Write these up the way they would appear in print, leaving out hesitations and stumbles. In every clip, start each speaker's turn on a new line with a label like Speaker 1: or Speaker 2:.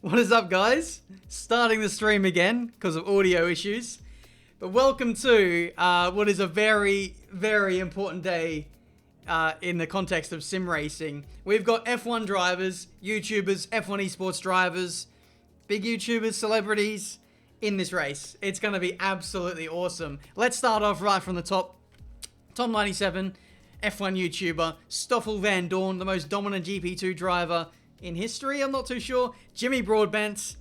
Speaker 1: What is up, guys? Starting the stream again because of audio issues. But welcome to what is a very, very important day in the context of sim racing. We've got F1 drivers, YouTubers, F1 esports drivers, big YouTubers, celebrities in this race. It's going to be absolutely awesome. Let's start off right from the top. Tom97, F1 YouTuber, Stoffel Van Dorn, the most dominant GP2 driver in history, I'm not too sure. Jimmy Broadbent,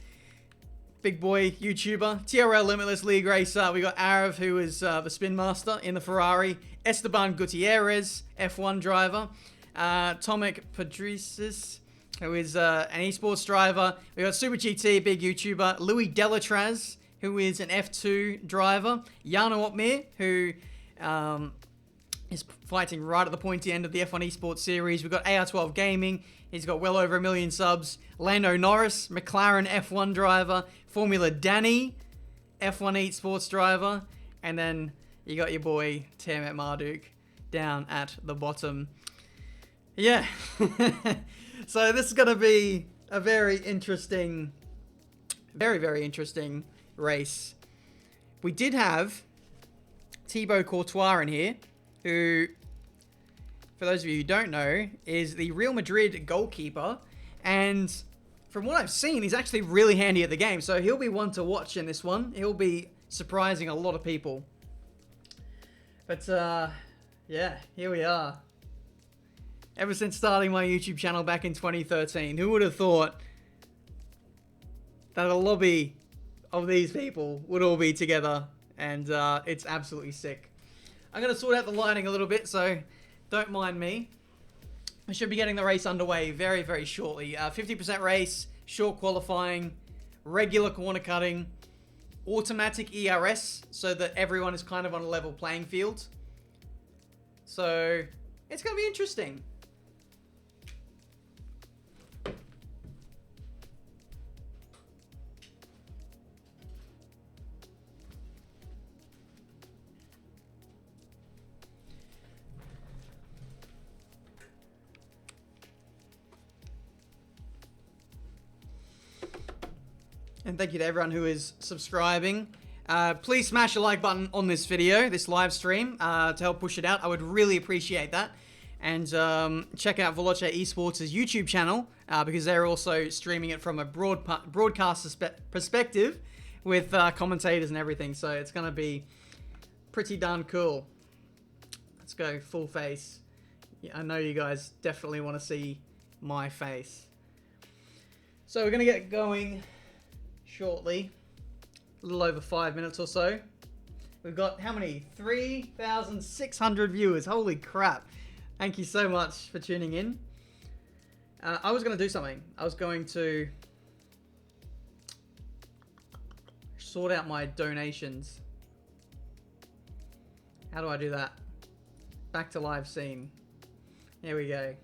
Speaker 1: big boy YouTuber. TRL Limitless League Racer. We got Arav, who is the Spin Master in the Ferrari. Esteban Gutierrez, F1 driver. Tomek Padrisis, who is an esports driver. We got Super GT, big YouTuber. Louis Delatraz, who is an F2 driver. Jano Opmir, who is fighting right at the pointy end of the F1 esports series. We've got AR12 Gaming. He's got well over 1 million subs. Lando Norris, McLaren F1 driver. Formula Danny, F1 esports driver. And then you got your boy Tiametmarduk down at the bottom. Yeah. So this is going to be a very interesting, very interesting race. We did have Thibaut Courtois in here, who, for those of you who don't know, is the Real Madrid goalkeeper. And from what I've seen, he's actually really handy at the game. So he'll be one to watch in this one. He'll be surprising a lot of people. But, yeah, here we are. Ever since starting my YouTube channel back in 2013, who would have thought that a lobby of these people would all be together? And it's absolutely sick. I'm going to sort out the lighting a little bit, so don't mind me. I should be getting the race underway very shortly. 50% race, short qualifying, regular corner cutting, automatic ERS, so that everyone is kind of on a level playing field. So, it's going to be interesting. And thank you to everyone who is subscribing. Please smash a like button on this video, this live stream, to help push it out. I would really appreciate that. And check out Veloce Esports' YouTube channel, because they're also streaming it from a broadcast perspective with commentators and everything. So it's going to be pretty darn cool. Let's go full face. Yeah, I know you guys definitely want to see my face. So we're going to get going shortly, a little over 5 minutes or so. We've got how many? 3,600 viewers. Holy crap. Thank you so much for tuning in. I was going to do something. I was going to sort out my donations. How do I do that? Back to live scene. Here we go.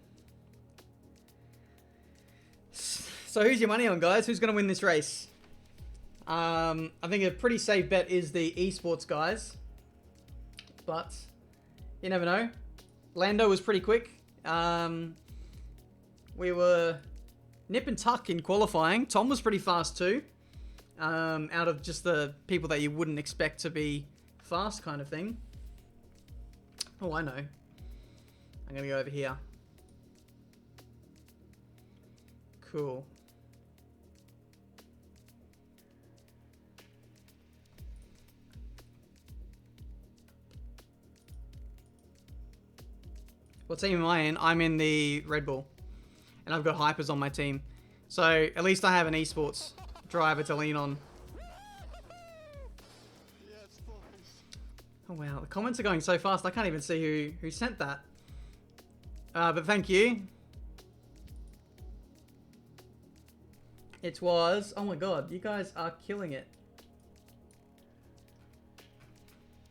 Speaker 1: So who's your money on, guys? Who's going to win this race? I think a pretty safe bet is the esports guys, but you never know. Lando was pretty quick. We were nip and tuck in qualifying. Tom was pretty fast too, out of just the people that you wouldn't expect to be fast kind of thing. Oh, I know. I'm going to go over here. Cool. What team am I in? I'm in the Red Bull. And I've got Hypers on my team. So, at least I have an esports driver to lean on. Oh wow, the comments are going so fast, I can't even see who sent that. But thank you. It was... Oh my god, you guys are killing it.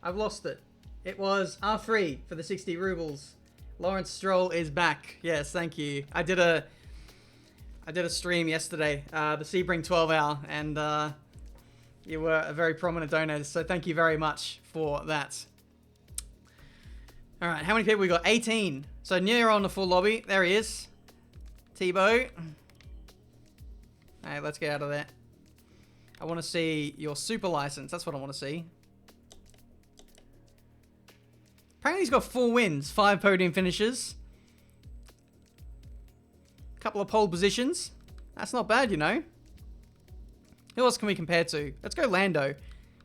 Speaker 1: I've lost it. It was R3 for the 60 rubles. Lawrence Stroll is back. Yes, thank you. I did a stream yesterday, the Sebring 12 hour, and you were a very prominent donor, so thank you very much for that. All right, how many people we got? 18. So near on the full lobby. There he is. Thibaut. Hey, let's get out of there. I want to see your super license. That's what I want to see. Apparently he's got 4 wins, 5 podium finishes. A couple of pole positions. That's not bad, you know. Who else can we compare to? Let's go Lando.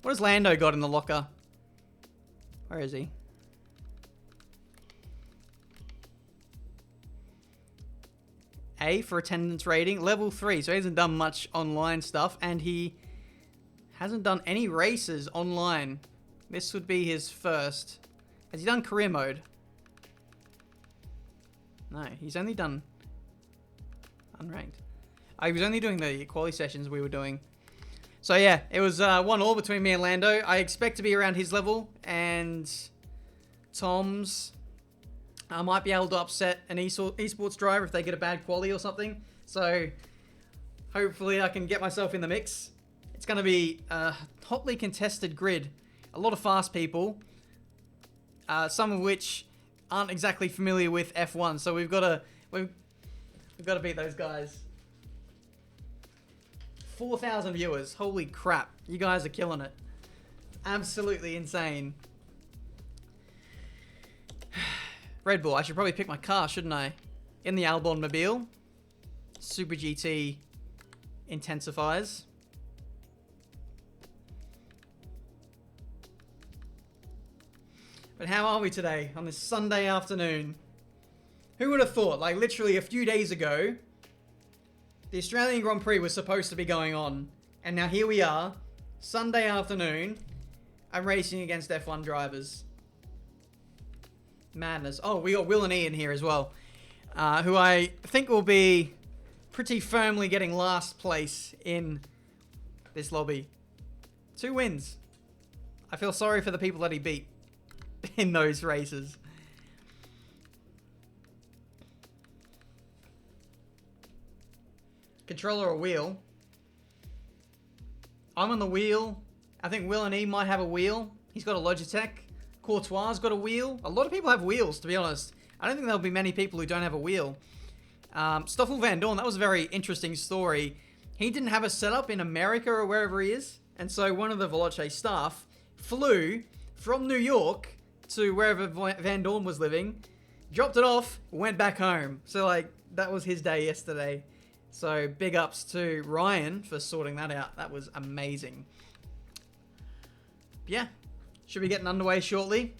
Speaker 1: What has Lando got in the locker? Where is he? A for attendance rating. Level 3. So he hasn't done much online stuff. And he hasn't done any races online. This would be his first. Has he done career mode? No, he's only done unranked. He was only doing the quali sessions we were doing. So yeah, it was 1-1 between me and Lando. I expect to be around his level, and Tom's. I might be able to upset an esports driver if they get a bad quali or something. So hopefully I can get myself in the mix. It's going to be a hotly contested grid. A lot of fast people. Some of which aren't exactly familiar with F1, so we've got to beat those guys. 4,000 viewers. Holy crap. You guys are killing it. Absolutely insane. Red Bull. I should probably pick my car, shouldn't I? In the Albon Mobile. Super GT intensifiers. But how are we today on this Sunday afternoon? Who would have thought, like literally a few days ago, the Australian Grand Prix was supposed to be going on. And now here we are, Sunday afternoon, I'm racing against F1 drivers. Madness. Oh, we got Will and Ian here as well, who I think will be pretty firmly getting last place in this lobby. 2 wins. I feel sorry for the people that he beat in those races. Controller or wheel? I'm on the wheel. I think Will and E might have a wheel. He's got a Logitech. Courtois got a wheel. A lot of people have wheels, to be honest. I don't think there'll be many people who don't have a wheel. Stoffel Van Dorn, that was a very interesting story. He didn't have a setup in America or wherever he is. And so one of the Veloce staff flew from New York to wherever Van Dorn was living, dropped it off, went back home. So, like, that was his day yesterday. So, big ups to Ryan for sorting that out. That was amazing. Yeah, should be getting underway shortly.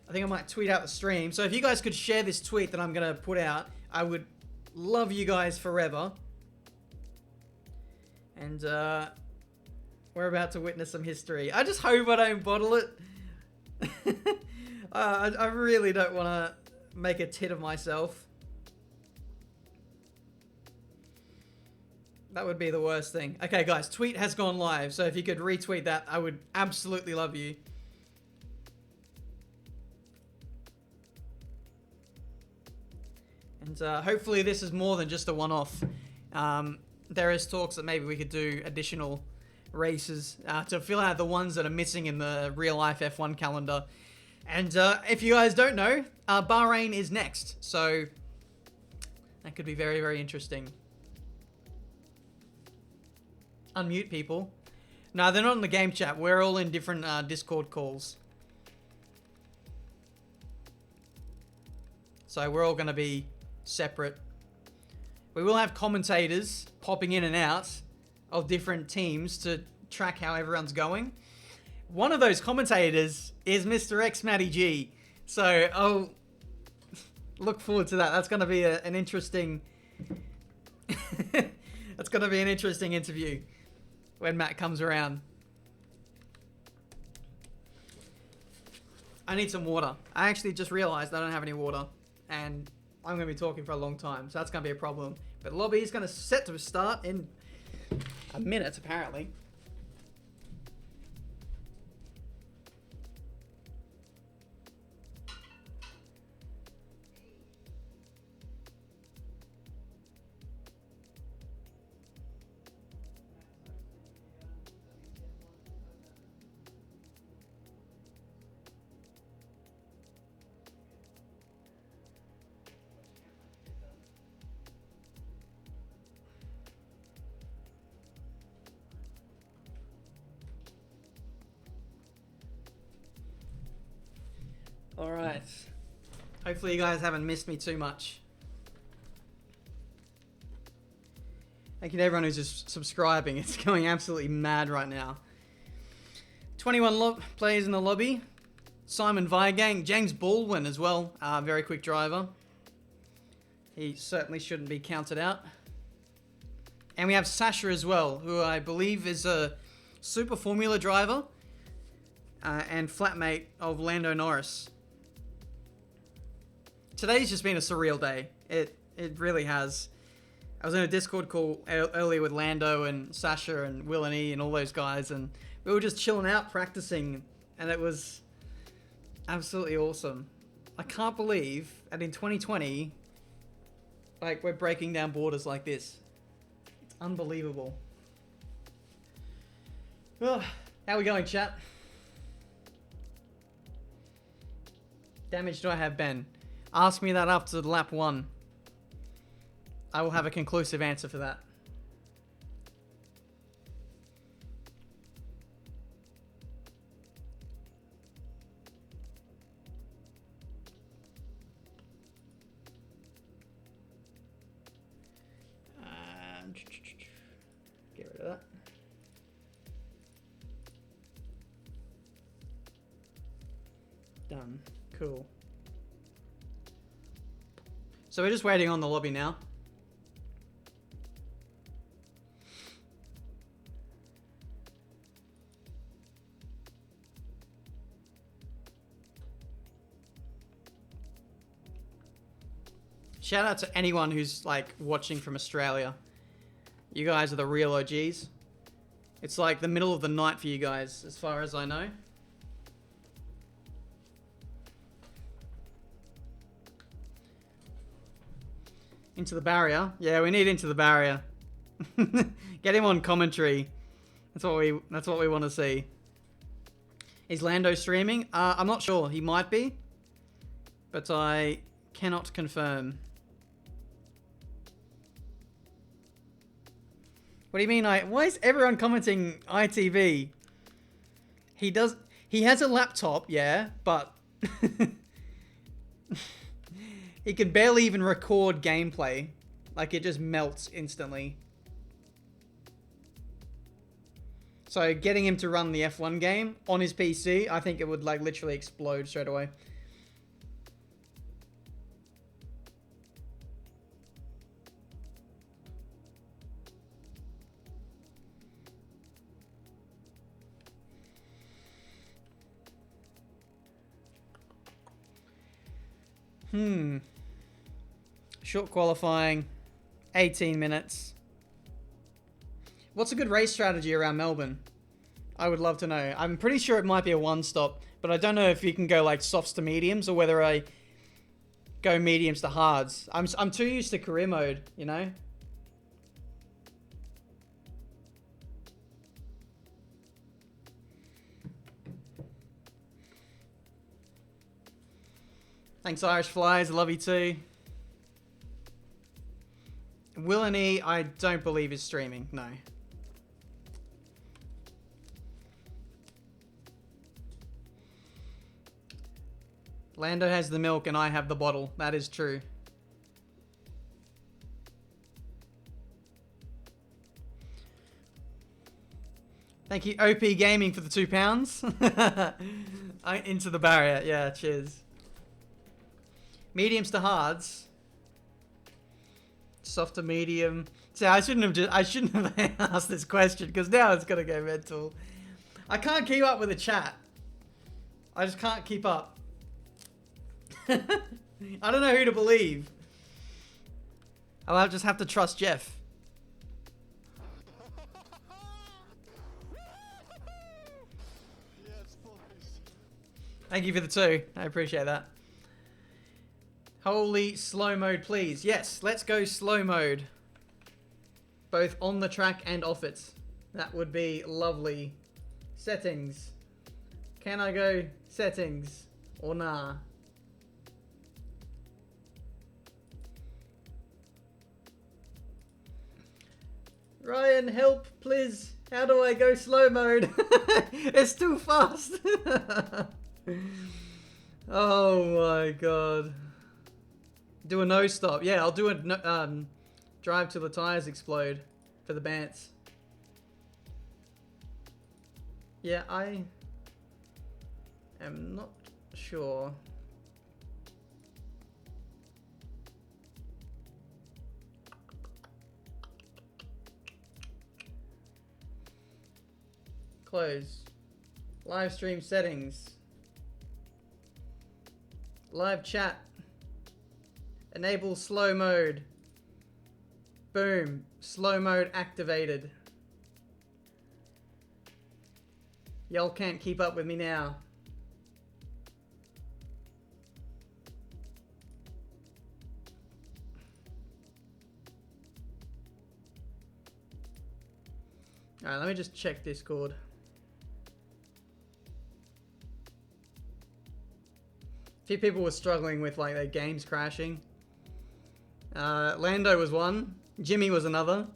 Speaker 1: I think I might tweet out the stream. So, if you guys could share this tweet that I'm going to put out, I would love you guys forever. And, we're about to witness some history. I just hope I don't bottle it. I really don't want to make a tit of myself. That would be the worst thing. Okay, guys, tweet has gone live. So if you could retweet that, I would absolutely love you. And hopefully this is more than just a one-off. There is talks that maybe we could do additional races to fill out the ones that are missing in the real-life F1 calendar. And if you guys don't know, Bahrain is next. So that could be very, very interesting. Unmute people. No, they're not in the game chat. We're all in different Discord calls. So we're all going to be separate. We will have commentators popping in and out of different teams to track how everyone's going. One of those commentators is Mr. X Matty G. So I'll look forward to that. That's going to be an interesting... That's going to be an interesting interview when Matt comes around. I need some water. I actually just realized I don't have any water. And I'm going to be talking for a long time. So that's going to be a problem. But the lobby is going to set to start in a minute, apparently. All right. Hopefully you guys haven't missed me too much. Thank you to everyone who's just subscribing. It's going absolutely mad right now. 21 players in the lobby. Simon Vigang, James Baldwin as well. Very quick driver. He certainly shouldn't be counted out. And we have Sasha as well, who I believe is a Super Formula driver and flatmate of Lando Norris. Today's just been a surreal day. It really has. I was in a Discord call earlier with Lando and Sasha and Will and E and all those guys, and we were just chilling out practicing, and it was absolutely awesome. I can't believe that in 2020, like, we're breaking down borders like this. It's unbelievable. Oh, how we going, chat? Damage do I have, Ben? Ask me that after lap 1. I will have a conclusive answer for that. Get rid of that. Done. Cool. So we're just waiting on the lobby now. Shout out to anyone who's like watching from Australia. You guys are the real OGs. It's like the middle of the night for you guys, as far as I know. Into the barrier. Yeah, we need Into the Barrier. Get him on commentary. That's what we want to see. Is Lando streaming? I'm not sure. He might be, but I cannot confirm. What do you mean? Why is everyone commenting ITV? He has a laptop, yeah, but he can barely even record gameplay. Like, it just melts instantly. So getting him to run the F1 game on his PC, I think it would like literally explode straight away. Short qualifying, 18 minutes. What's a good race strategy around Melbourne? I would love to know. I'm pretty sure it might be a one-stop, but I don't know if you can go like softs to mediums or whether I go mediums to hards. I'm too used to career mode, you know? Thanks, Irish Flies. I love you too. Will and E, I don't believe is streaming. No. Lando has the milk and I have the bottle. That is true. Thank you, OP Gaming, for the £2. Into the Barrier. Yeah, cheers. Mediums to hards. Soft to medium. See, I shouldn't have asked this question because now it's gonna go mental. I can't keep up with the chat. I just can't keep up. I don't know who to believe. I'll just have to trust Jeff. Thank you for the 2. I appreciate that. Holy slow mode, please. Yes, let's go slow mode. Both on the track and off it. That would be lovely. Settings. Can I go settings or nah? Ryan, help, please. How do I go slow mode? It's too fast. Oh my god. Do a no stop. Yeah, I'll do a drive till the tires explode for the Bants. Yeah, I am not sure. Close. Live stream settings. Live chat. Enable slow mode. Boom. Slow mode activated. Y'all can't keep up with me now. Alright, let me just check Discord. A few people were struggling with like their games crashing. Lando was one. Jimmy was another.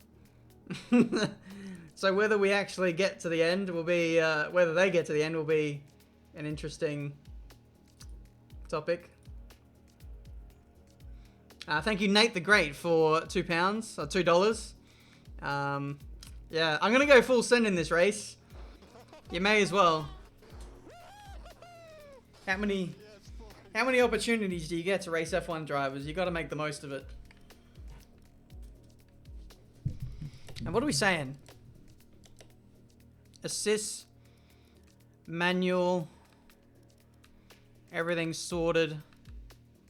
Speaker 1: So whether we actually get to the end will be, whether they get to the end will be an interesting topic. Thank you, Nate the Great, for £2 or $2. Yeah, I'm gonna go full send in this race. You may as well. How many opportunities do you get to race F1 drivers? You got to make the most of it. And what are we saying? Assist, manual, everything's sorted.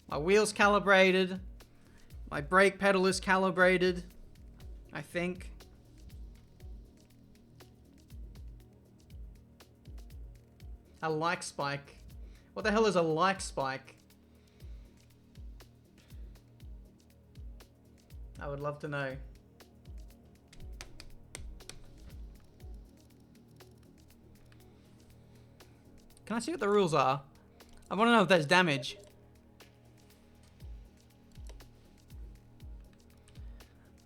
Speaker 1: My wheel's calibrated. My brake pedal is calibrated, I think. A like spike. What the hell is a like spike? I would love to know. Can I see what the rules are? I want to know if there's damage.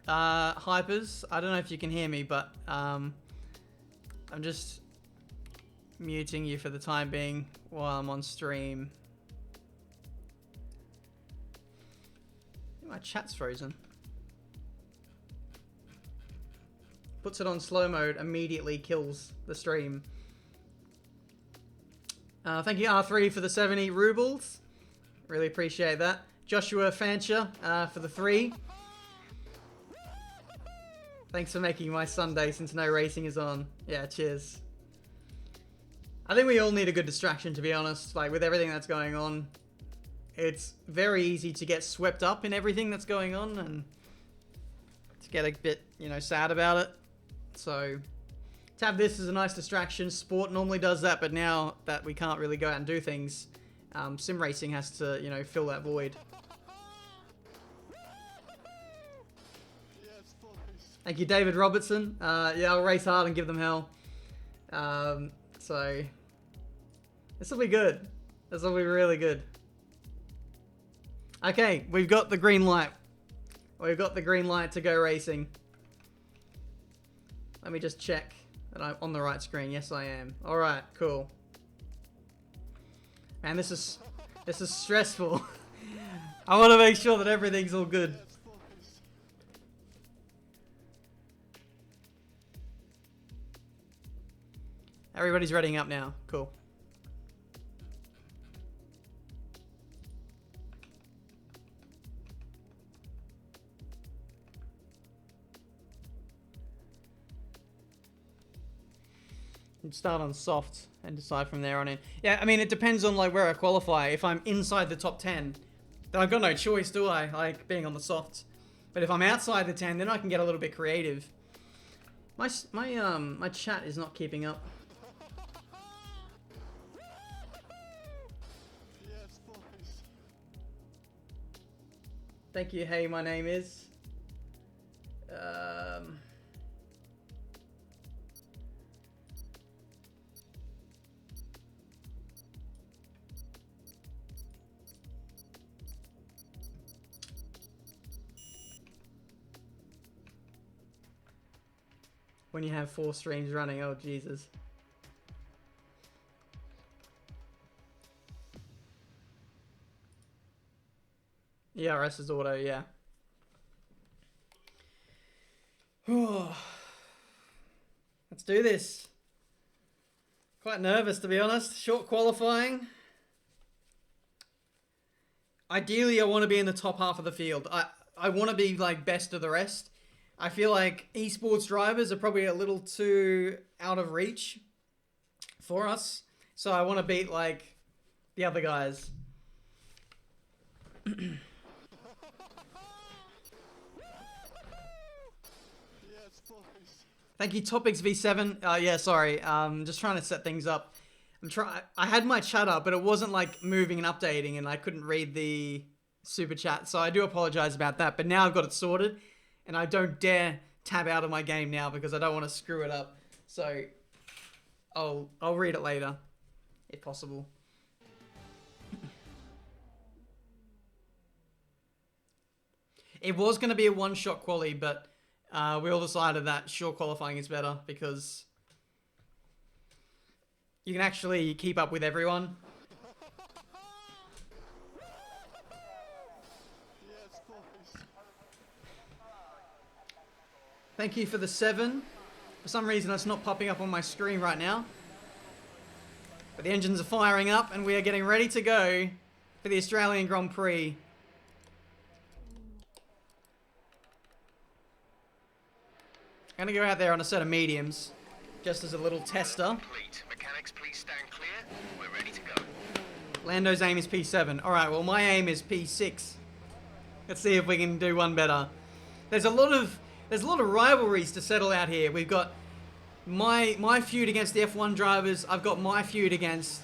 Speaker 1: Hypers, I don't know if you can hear me, but I'm just muting you for the time being while I'm on stream. My chat's frozen. Puts it on slow mode, immediately kills the stream. Thank you, R3, for the 70 rubles. Really appreciate that. Joshua Fancher for the 3. Thanks for making my Sunday since no racing is on. Yeah, cheers. I think we all need a good distraction, to be honest. Like, with everything that's going on, it's very easy to get swept up in everything that's going on and to get a bit, you know, sad about it. So, to have this as a nice distraction. Sport normally does that, but now that we can't really go out and do things, sim racing has to, you know, fill that void. Thank you, David Robertson. Yeah, I'll race hard and give them hell. So, this will be good. This will be really good. Okay, we've got the green light. We've got the green light to go racing. Let me just check that I'm on the right screen. Yes, I am. All right, cool. Man, this is stressful. I want to make sure that everything's all good. Everybody's readying up now. Cool. Start on soft and decide from there on in. Yeah, I mean, it depends on like where I qualify. If I'm inside the top 10, then I've got no choice, do I? Like being on the soft. But if I'm outside the 10, then I can get a little bit creative. My chat is not keeping up. Thank you. Hey, my name is. When you have 4 streams running, oh Jesus. ERS is auto, yeah. Let's do this. Quite nervous, to be honest. Short qualifying. Ideally, I want to be in the top half of the field. I want to be like best of the rest. I feel like esports drivers are probably a little too out of reach for us. So I want to beat like the other guys. Thank you, Topics V7. Yeah, sorry. Just trying to set things up. I had my chat up, but it wasn't like moving and updating, and I couldn't read the super chat. So I do apologize about that. But now I've got it sorted, and I don't dare tab out of my game now because I don't want to screw it up. So I'll read it later, if possible. It was going to be a one-shot quali, but we all decided that short qualifying is better because you can actually keep up with everyone. Thank you for the 7. For some reason, that's not popping up on my screen right now. But the engines are firing up, and we are getting ready to go for the Australian Grand Prix. I'm going to go out there on a set of mediums, just as a little tester.
Speaker 2: Mechanics, please stand clear. We're ready to go.
Speaker 1: Lando's aim is P7. Alright, well my aim is P6. Let's see if we can do one better. There's a lot of rivalries to settle out here. We've got my feud against the F1 drivers. I've got my feud against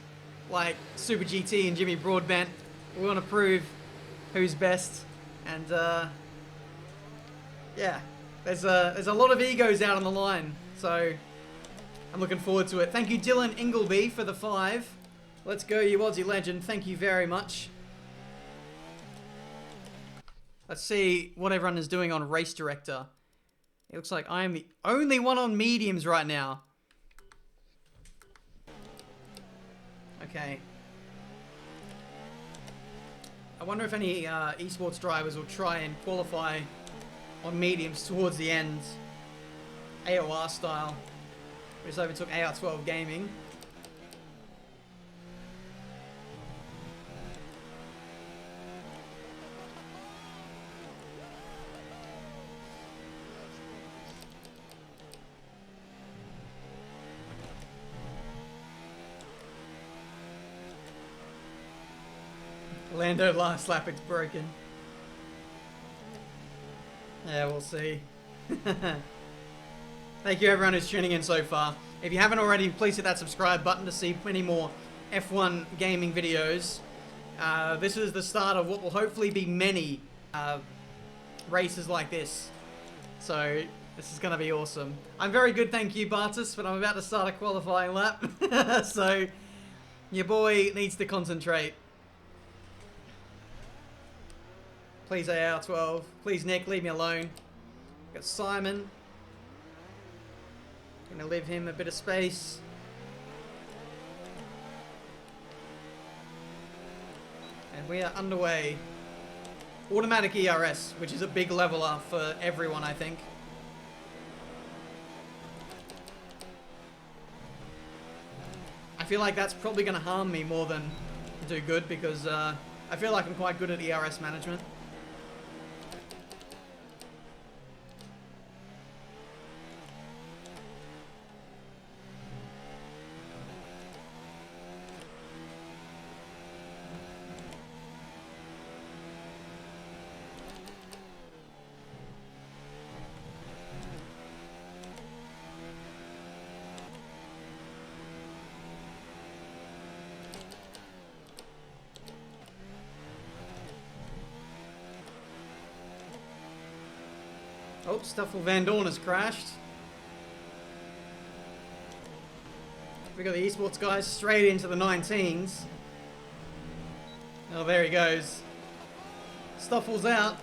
Speaker 1: like Super GT and Jimmy Broadbent. We want to prove who's best. And yeah, there's a lot of egos out on the line. So I'm looking forward to it. Thank you, Dylan Ingleby, for the 5. Let's go, you Aussie legend. Thank you very much. Let's see what everyone is doing on Race Director. It looks like I am the only one on mediums right now. Okay. I wonder if any esports drivers will try and qualify on mediums towards the end. AOR style. We just overtook AR12 Gaming. Lando last lap, it's broken. Yeah, we'll see. Thank you everyone who's tuning in so far. If you haven't already, please hit that subscribe button to see plenty more F1 gaming videos. This is the start of what will hopefully be many races like this. So this is going to be awesome. I'm very good, thank you, Bartus, but I'm about to start a qualifying lap. So your boy needs to concentrate. Please AR12. Please Nick, leave me alone. Got Simon. Gonna leave him a bit of space. And we are underway. Automatic ERS, which is a big leveler for everyone, I think. I feel like that's probably gonna harm me more than do good because I feel like I'm quite good at ERS management. Oh, Stuffle Van Dorn has crashed. We got the esports guys straight into the 19s. Oh, there he goes. Stuffle's out.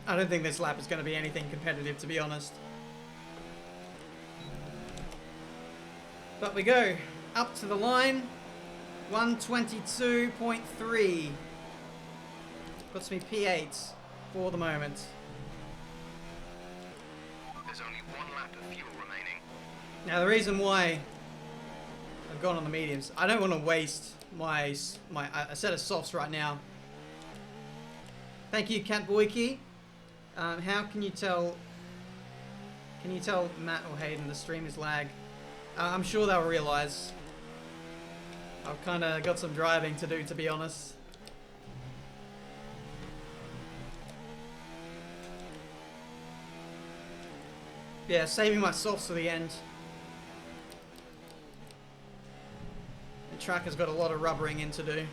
Speaker 1: I don't think this lap is going to be anything competitive, to be honest. But we go up to the line. 122.3. Puts me P8 for the moment.
Speaker 2: There's only one lap of fuel remaining.
Speaker 1: Now the reason why I've gone on the mediums, I don't want to waste my a set of softs right now. Thank you, Cat Boyki. How can you tell? Can you tell Matt or Hayden the stream is lag? I'm sure they'll realise. I've kind of got some driving to do, to be honest. Yeah, saving my softs for the end. The track has got a lot of rubbering in to do.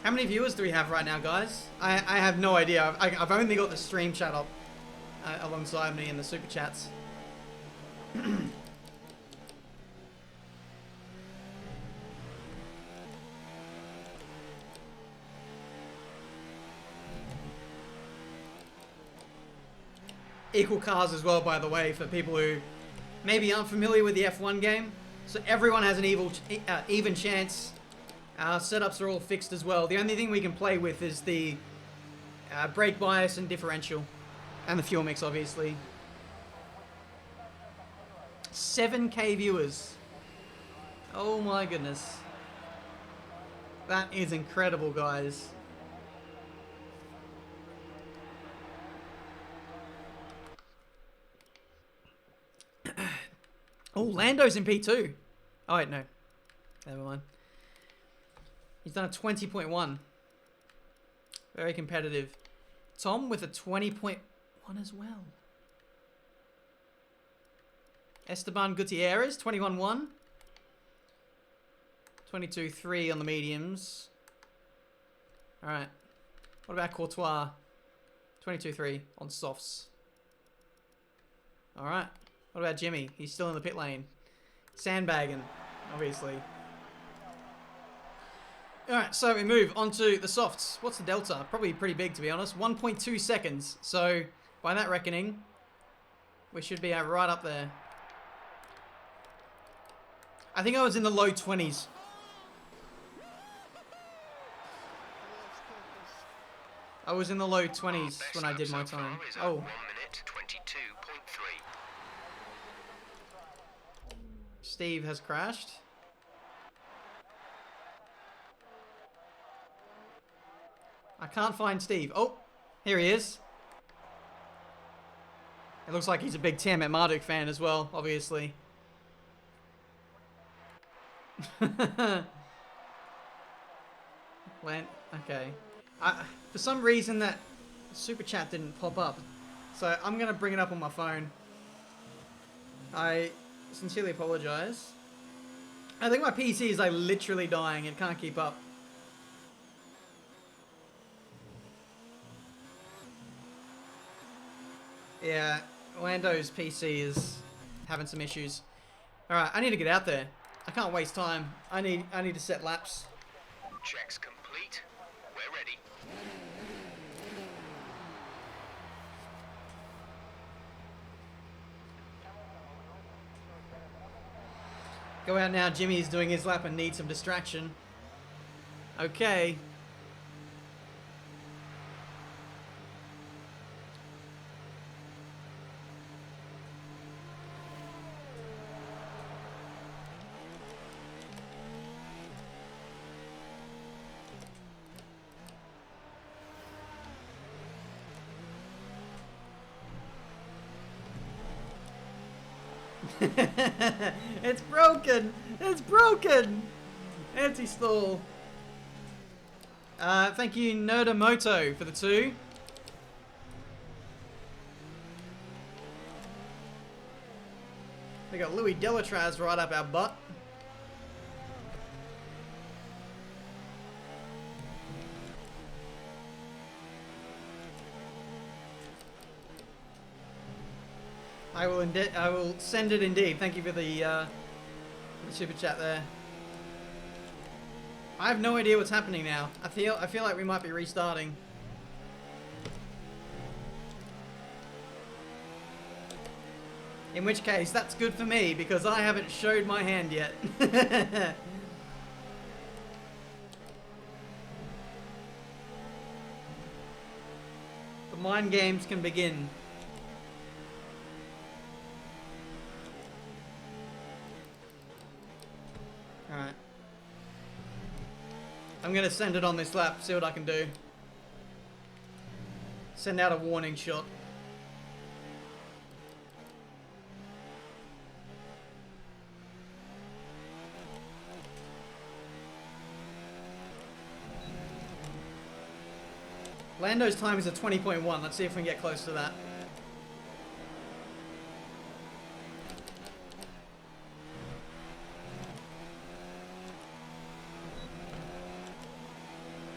Speaker 1: How many viewers do we have right now, guys? I have no idea. I've only got the stream chat up alongside me in the super chats. Equal cars as well, by the way, for people who maybe aren't familiar with the F1 game. So everyone has an even chance. Our setups are all fixed as well. The only thing we can play with is the brake bias and differential. And the fuel mix, obviously. 7K viewers. Oh my goodness. That is incredible, guys. Oh, Lando's in P2. Oh, wait, no. Never mind. He's done a 20.1. Very competitive. Tom with a 20.1 as well. Esteban Gutierrez, 21.1. 22.3 on the mediums. Alright. What about Courtois? 22.3 on softs. Alright. What about Jimmy? He's still in the pit lane. Sandbagging, obviously. Alright, so we move on to the softs. What's the delta? Probably pretty big, to be honest. 1.2 seconds. So, by that reckoning, we should be right up there. I think I was in the low 20s. I was in the low 20s when I did my time. Oh.
Speaker 2: 1 minute 22.3.
Speaker 1: Steve has crashed. I can't find Steve. Oh, here he is. It looks like he's a big Tiametmarduk fan as well, obviously. Okay. For some reason that super chat didn't pop up. So I'm going to bring it up on my phone. I sincerely apologize. I think my PC is like literally dying. It can't keep up. Yeah, Lando's PC is having some issues. Alright, I need to get out there. I can't waste time. I need to set laps.
Speaker 2: Checks complete. We're ready.
Speaker 1: Go out now, Jimmy's doing his lap and needs some distraction. Okay. It's broken! It's broken! Anti-stall. Thank you, Nerdamoto, for the 2. We got Louis Delatraz right up our butt. I will send it indeed. Thank you for the super chat there. I have no idea what's happening now. I feel like we might be restarting. In which case, that's good for me because I haven't showed my hand yet. The mind games can begin. Alright. I'm gonna send it on this lap, see what I can do. Send out a warning shot. Lando's time is a 20.1. Let's see if we can get close to that.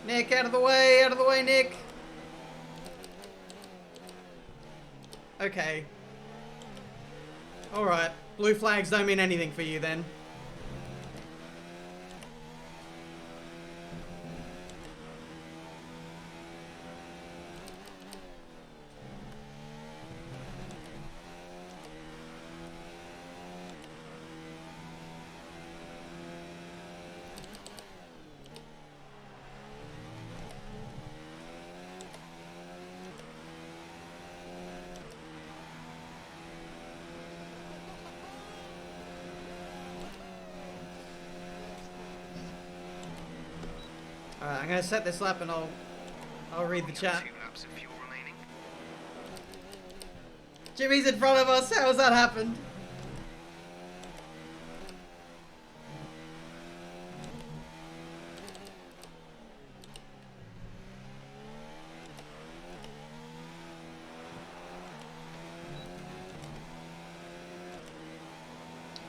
Speaker 1: Nick, out of the way, Nick. Okay. Alright. Blue flags don't mean anything for you then. Alright, I'm gonna set this lap and I'll read the chat.
Speaker 2: 2 laps of fuel remaining.
Speaker 1: Jimmy's in front of us. How has that happened?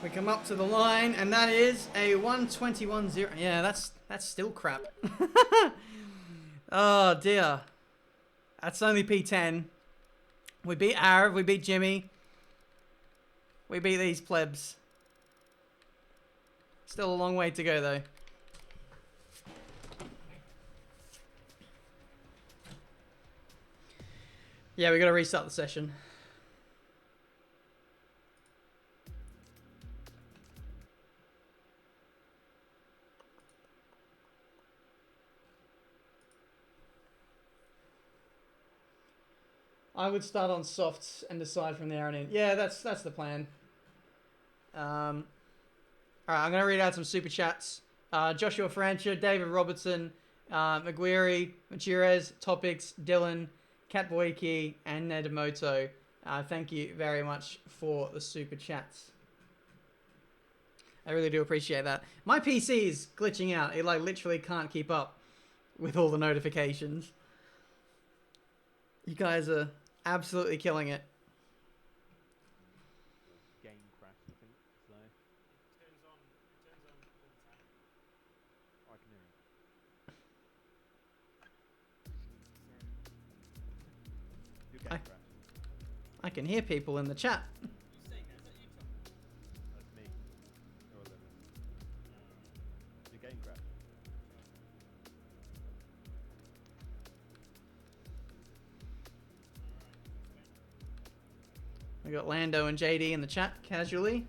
Speaker 1: We come up to the line, and that is a 1:21.0. Yeah, that's still crap. Oh dear. That's only P10. We beat Arab, we beat Jimmy. We beat these plebs. Still a long way to go though. Yeah, we gotta restart the session. I would start on softs and decide from there on in. Yeah, that's the plan. Alright, I'm going to read out some super chats. Joshua Francher, David Robertson, Maguire, Machirez, Topics, Dylan, Catboyki, and Nedamoto. Thank you very much for the super chats. I really do appreciate that. My PC is glitching out. It like literally can't keep up with all the notifications. You guys are absolutely killing it.
Speaker 3: Game crash, I think. So it turns on all the time. I can hear him. Your game crash.
Speaker 1: I can hear people in the chat.
Speaker 3: Who's saying that? Is that you, Tom? That's me. Or Olivia. Your game crash.
Speaker 1: We got Lando and JD in the chat casually.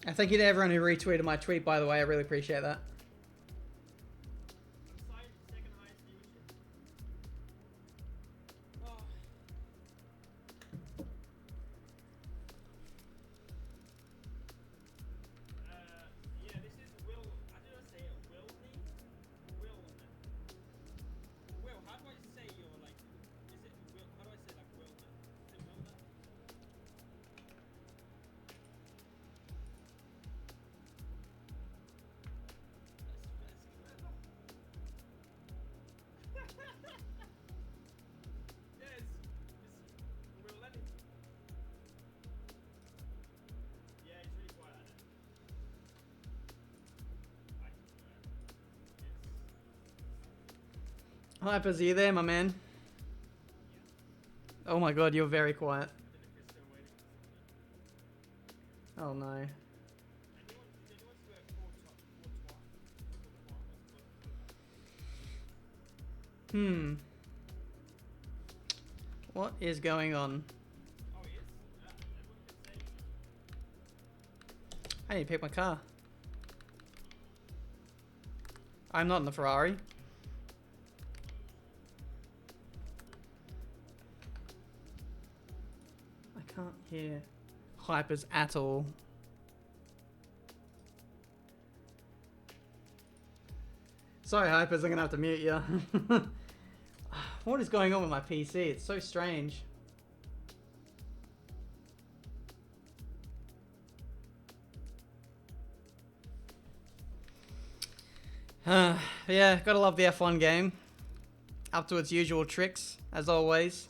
Speaker 1: And thank you to everyone who retweeted my tweet, by the way. I really appreciate that. Hypers, are you there, my man? Oh my god, you're very quiet. Oh no. Hmm. What is going on? I need to pick my car. I'm not in the Ferrari. I can't hear Hypers at all. Sorry, Hypers, I'm gonna have to mute you. What is going on with my PC? It's so strange. Yeah, gotta love the F1 game. Up to its usual tricks, as always.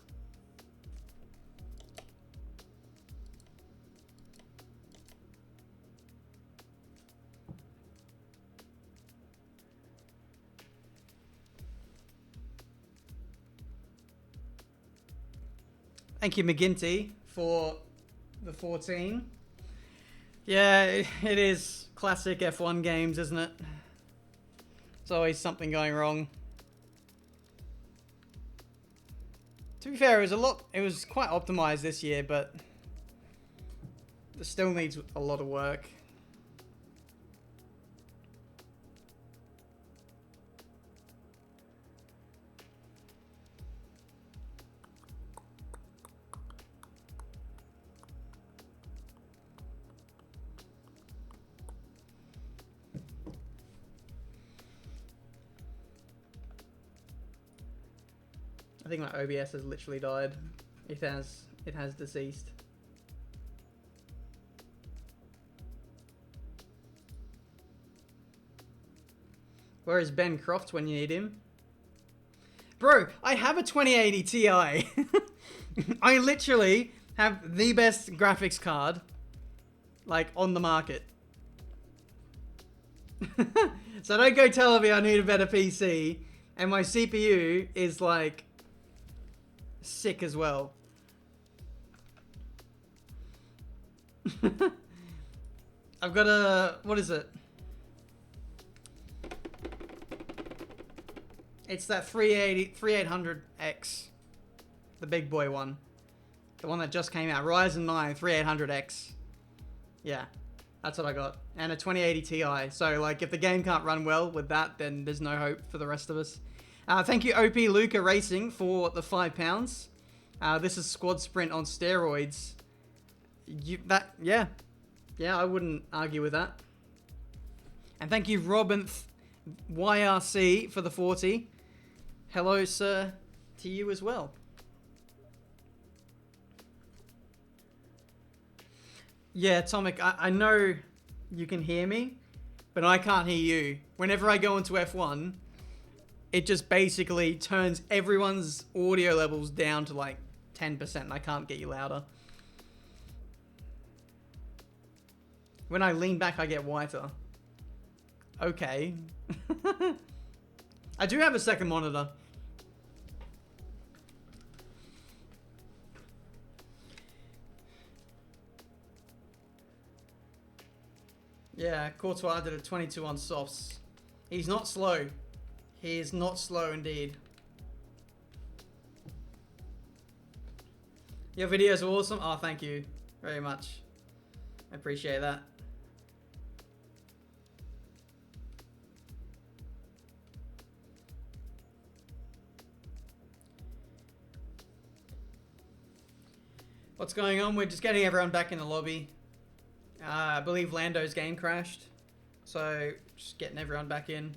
Speaker 1: Thank you, McGinty, for the 14. Yeah, it is classic F1 games, isn't it? There's always something going wrong. To be fair, it was quite optimized this year, but it still needs a lot of work. I think my OBS has literally died. It has deceased. Where is Ben Croft when you need him? Bro, I have a 2080 Ti. I literally have the best graphics card, like, on the market. So don't go telling me I need a better PC, and my CPU is, like, sick as well. I've got a... what is it? It's that 3800X. The big boy one. The one that just came out. Ryzen 9 3800X. Yeah. That's what I got. And a 2080 Ti. So, like, if the game can't run well with that, then there's no hope for the rest of us. Thank you, OP Luca Racing, for the £5. This is Squad Sprint on steroids. Yeah, I wouldn't argue with that. And thank you, Robinth YRC, for the 40. Hello, sir, to you as well. Yeah, Tomic, I know you can hear me, but I can't hear you. Whenever I go into F1, it just basically turns everyone's audio levels down to like 10%, and I can't get you louder. When I lean back, I get whiter. Okay. I do have a second monitor. Yeah, Courtois did a 22 on softs. He's not slow. He is not slow indeed. Your videos are awesome. Oh, thank you very much. I appreciate that. What's going on? We're just getting everyone back in the lobby. I believe Lando's game crashed. So, just getting everyone back in.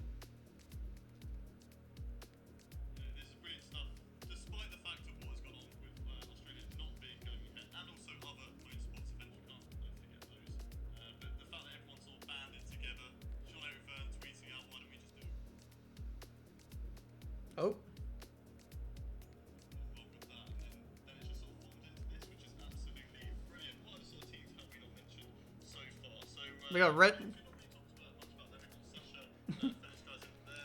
Speaker 4: This is brilliant stuff. Despite the fact of what has gone on with Australia not being going ahead, and also other motorsports events, we can't forget those. But the fact that everyone's sort of banded together, Sean O'Fern tweeting out, why don't we just do
Speaker 1: Oh.
Speaker 4: well with that, and then it's just sort of formed into this, which is absolutely brilliant. What other sort of teams have we not mentioned so far? So
Speaker 1: We got Red.
Speaker 4: we've not really talked about much about them. We've got Sasha, Felix guys in there.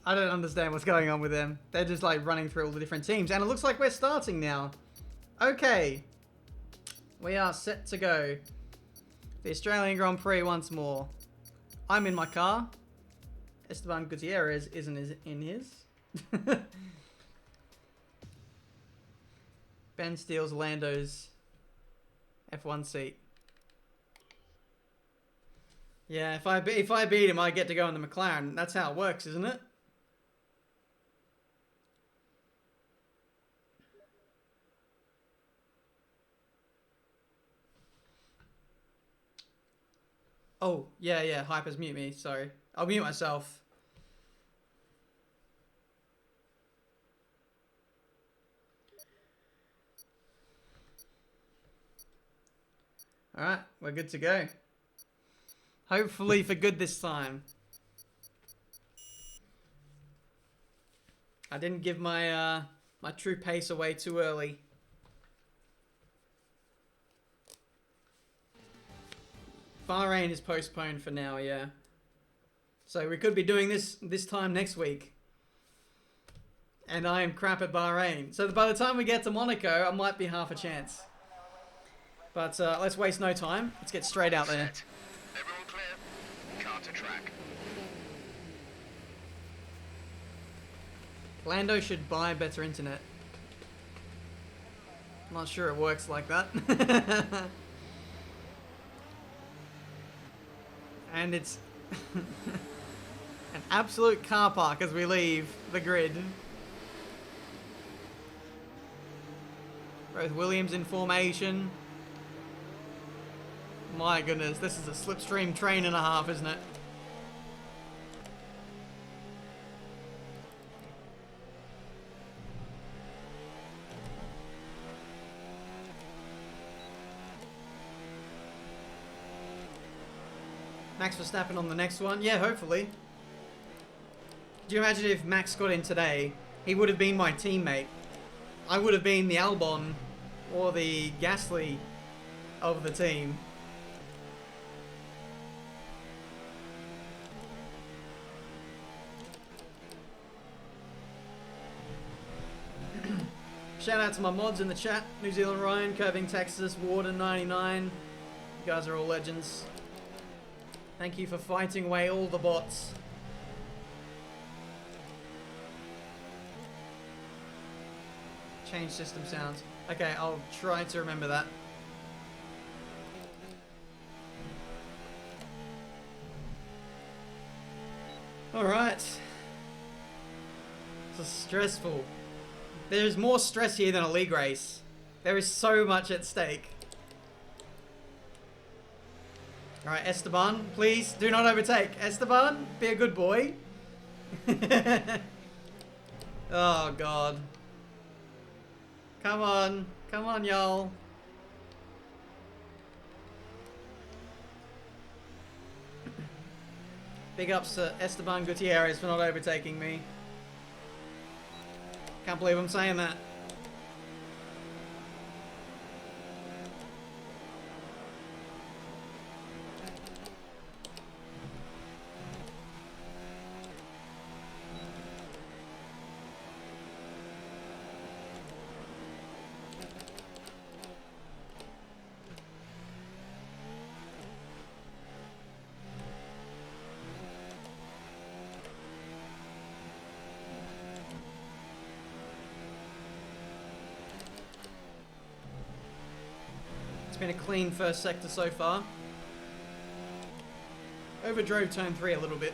Speaker 1: I don't understand what's going on with them. They're just like running through all the different teams. And it looks like we're starting now. Okay. We are set to go. The Australian Grand Prix once more. I'm in my car. Esteban Gutierrez isn't in his. Ben steals Lando's F1 seat. Yeah, if I beat him, I get to go in the McLaren. That's how it works, isn't it? Oh, yeah, Hypers mute me, sorry. I'll mute myself. Alright, we're good to go. Hopefully for good this time. I didn't give my my true pace away too early. Bahrain is postponed for now, yeah. So we could be doing this time next week. And I am crap at Bahrain. So by the time we get to Monaco, I might be half a chance. But let's waste no time. Let's get straight out there.
Speaker 2: Set. Everyone clear? Car to track.
Speaker 1: Lando should buy better internet. I'm not sure it works like that. And it's an absolute car park as we leave the grid. Both Williams in formation. My goodness, this is a slipstream train and a half, isn't it? Max Verstappen on the next one. Yeah, hopefully. Do you imagine if Max got in today, he would have been my teammate. I would have been the Albon or the Gasly of the team. Shout out to my mods in the chat. New Zealand Ryan, Curving Texas, Warden 99. You guys are all legends. Thank you for fighting away all the bots. Change system sounds. Okay, I'll try to remember that. Alright. This is stressful. There's more stress here than a league race. There is so much at stake. Alright, Esteban, please do not overtake. Esteban, be a good boy. Oh, God. Come on, y'all. Big ups to Esteban Gutierrez for not overtaking me. Can't believe I'm saying that. It's been a clean first sector so far. Overdrove turn 3 a little bit.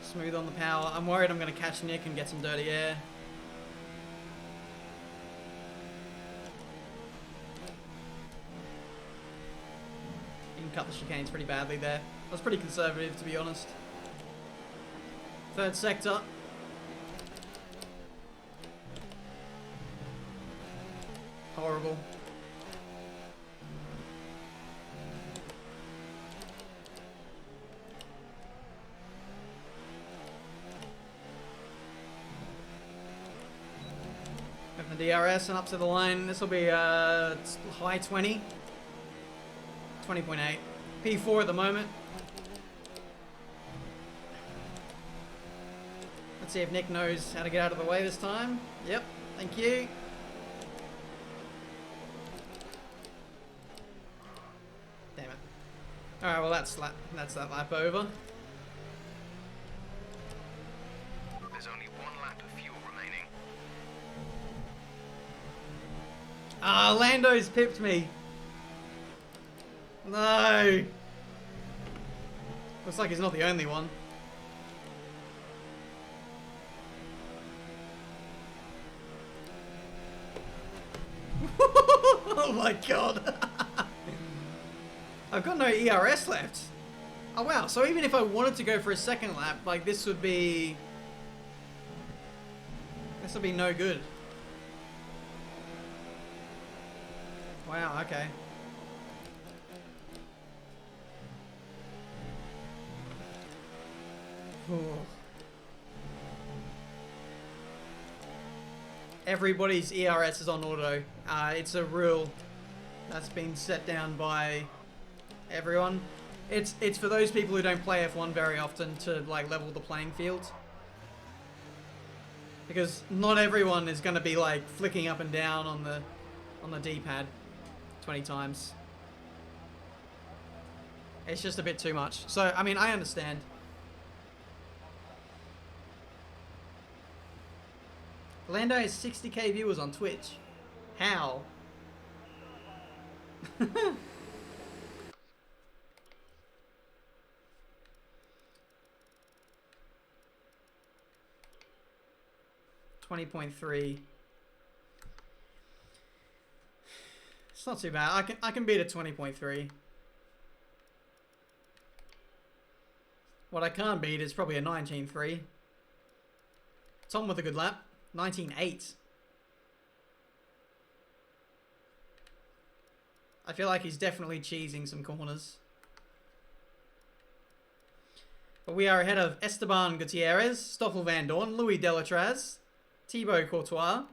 Speaker 1: Smooth on the power. I'm worried I'm going to catch Nick and get some dirty air. You can cut the chicanes pretty badly there. I was pretty conservative, to be honest. Third sector. Horrible. Got the DRS and up to the line. This will be high 20. 20.8. P4 at the moment. Let's see if Nick knows how to get out of the way this time. Yep, thank you. Damn it. Alright, well that's that lap over.
Speaker 2: There's only one lap of fuel remaining.
Speaker 1: Ah, Lando's pipped me. No. Looks like he's not the only one. Oh my god. I've got no ERS left. Oh wow, so even if I wanted to go for a second lap, like this would be no good. Wow, okay. Ooh. Everybody's ERS is on auto. It's a rule that's been set down by everyone. It's for those people who don't play F1 very often to like level the playing field. Because not everyone is going to be like flicking up and down on the D-pad 20 times. It's just a bit too much. So, I mean, I understand. Lando has 60k viewers on Twitch. How? $20.3. It's not too bad. I can beat a 20.3. What I can't beat is probably a 19.3. Tom with a good lap. 19.8. I feel like he's definitely cheesing some corners. But we are ahead of Esteban Gutierrez, Stoffel Van Dorn, Louis Delatraz, Thibaut Courtois,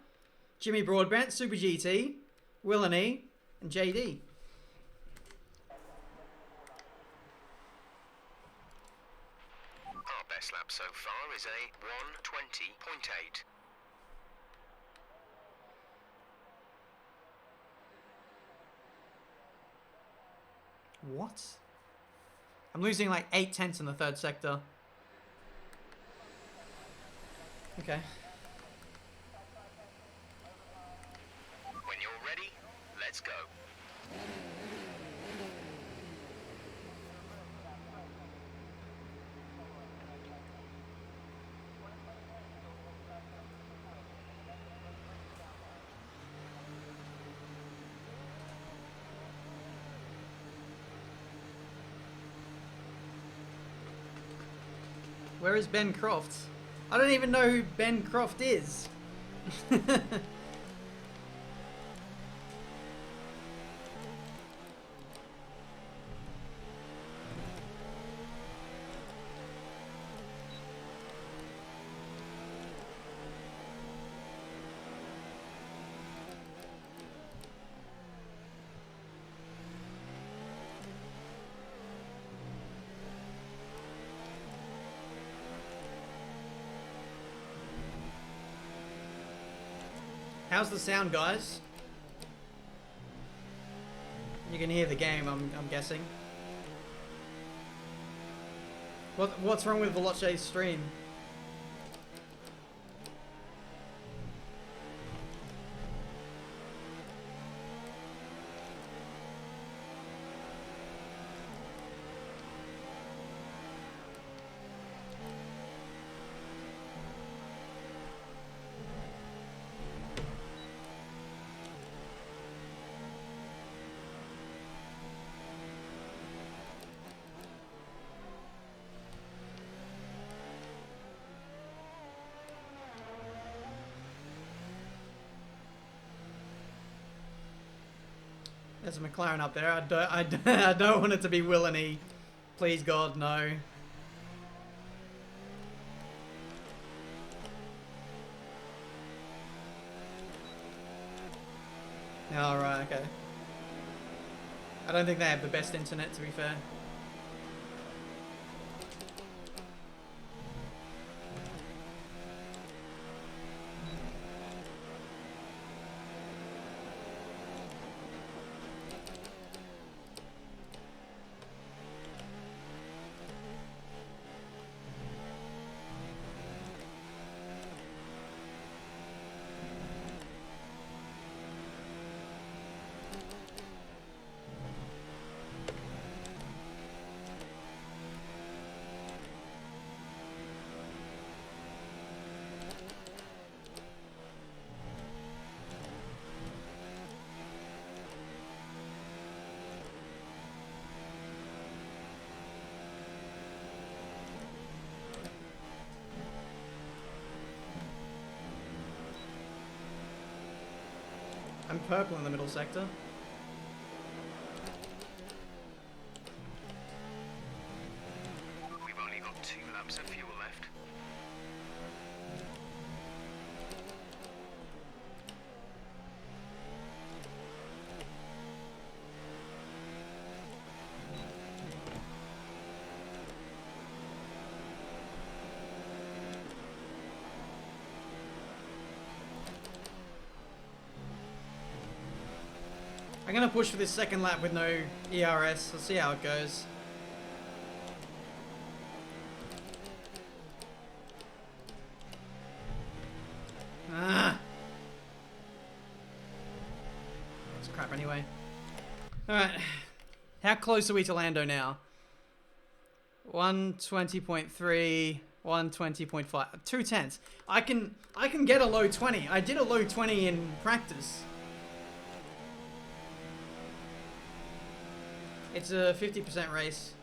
Speaker 1: Jimmy Broadbent, Super GT, Will E, and JD.
Speaker 2: Our best lap so far is a 1:20.8.
Speaker 1: What? I'm losing like 8 tenths in the third sector. Okay.
Speaker 2: When you're ready, let's go.
Speaker 1: Where is Ben Croft? I don't even know who Ben Croft is. How's the sound, guys? You can hear the game, I'm guessing. What's wrong with Veloce's stream? There's a McLaren up there. I don't want it to be Will E. Please God, no. Alright, okay. I don't think they have the best internet, to be fair. I'm purple in the middle sector.
Speaker 2: We've only got 2 laps of fuel left.
Speaker 1: I'm gonna push for this second lap with no ERS. Let's see how it goes. Ah! It's crap anyway. Alright. How close are we to Lando now? 120.3, 120.5. 2 tenths. I can get a low 20. I did a low 20 in practice. It's a 50% race.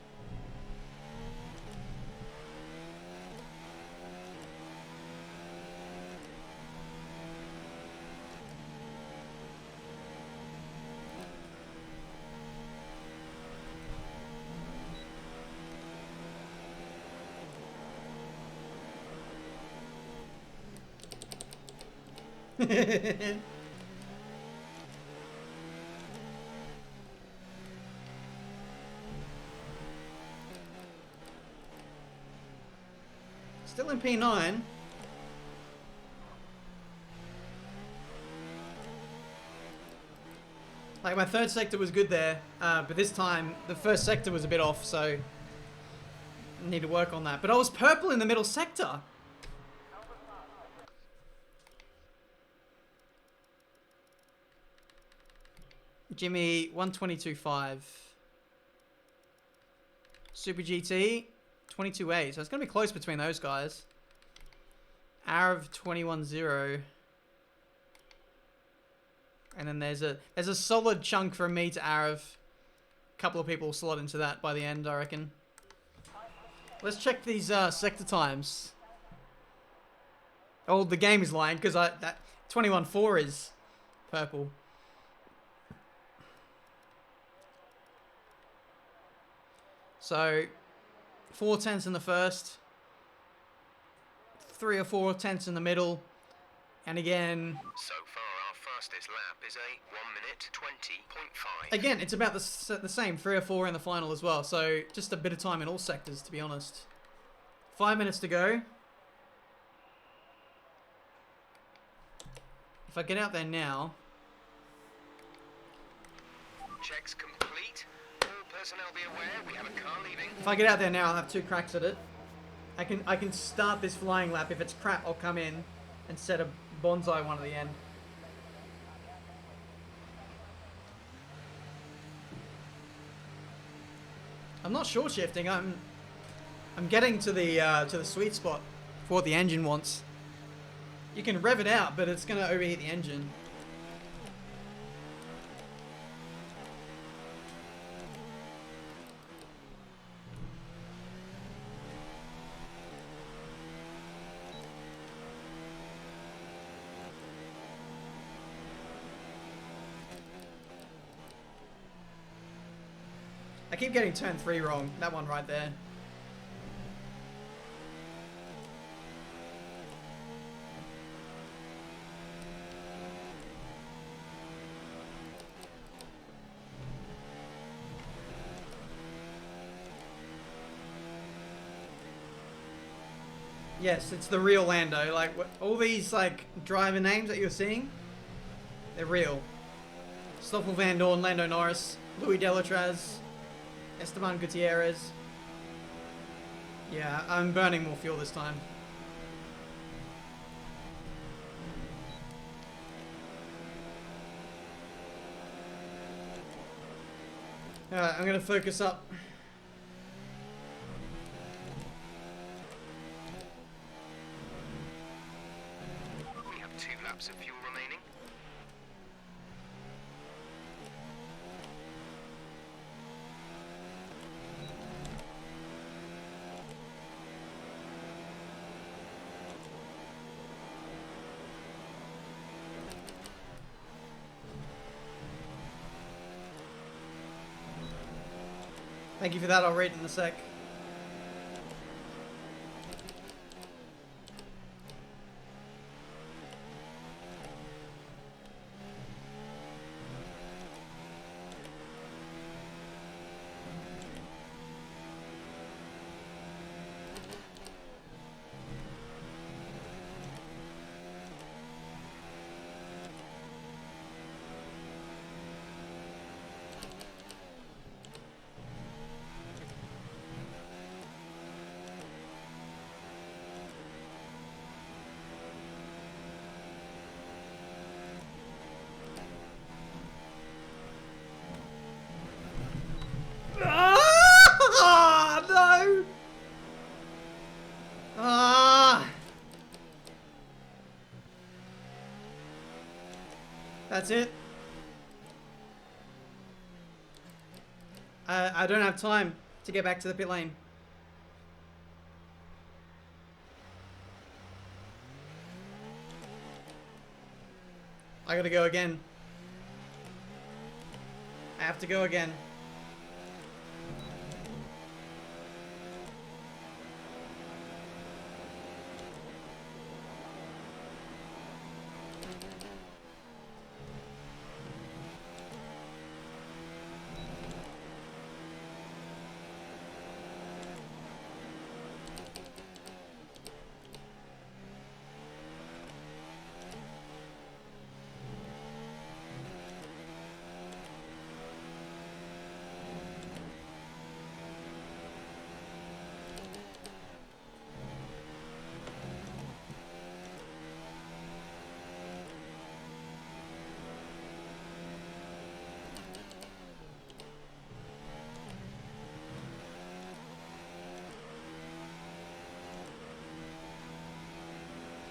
Speaker 1: Still in P9. Like, my third sector was good there, but this time the first sector was a bit off, so I need to work on that. But I was purple in the middle sector. Jimmy, 122.5. Super GT, 22.8. So it's going to be close between those guys. Arav, 21.0. And then there's a solid chunk from me to Arav. A couple of people will slot into that by the end, I reckon. Let's check these sector times. Oh, the game is lying because that 21.4 is purple. So 4 tenths in the first, 3 or 4 tenths in the middle, and again.
Speaker 2: So far, our fastest lap is a 1 minute 20.5.
Speaker 1: Again, it's about the same, 3 or 4 in the final as well. So just a bit of time in all sectors, to be honest. 5 minutes to go. If I get out there now.
Speaker 2: Checks complete. All personnel be aware we have a car leaving.
Speaker 1: If I get out there now, I'll have 2 cracks at it. I can start this flying lap. If it's crap, I'll come in and set a bonsai one at the end. I'm not short shifting. I'm getting to the sweet spot for what the engine wants. You can rev it out, but it's going to overheat the engine. I keep getting turn 3 wrong. That one right there. Yes, it's the real Lando. Like, all these, like, driver names that you're seeing, they're real. Stoffel Van Dorn, Lando Norris, Louis Delatraz, Esteban Gutierrez. Yeah, I'm burning more fuel this time. Alright, I'm gonna focus up.
Speaker 2: We have 2 laps of fuel remaining.
Speaker 1: Thank you for that. I'll read it in a sec. Ah, no! Ah! That's it. I don't have time to get back to the pit lane. I gotta go again. I have to go again.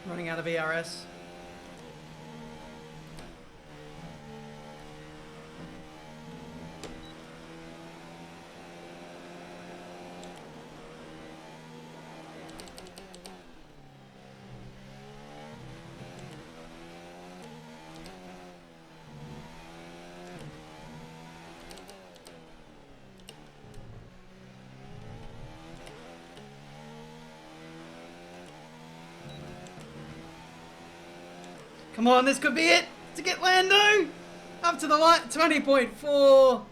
Speaker 1: Running out of ERS. Come on, this could be it to get Lando up to the line. 20.4.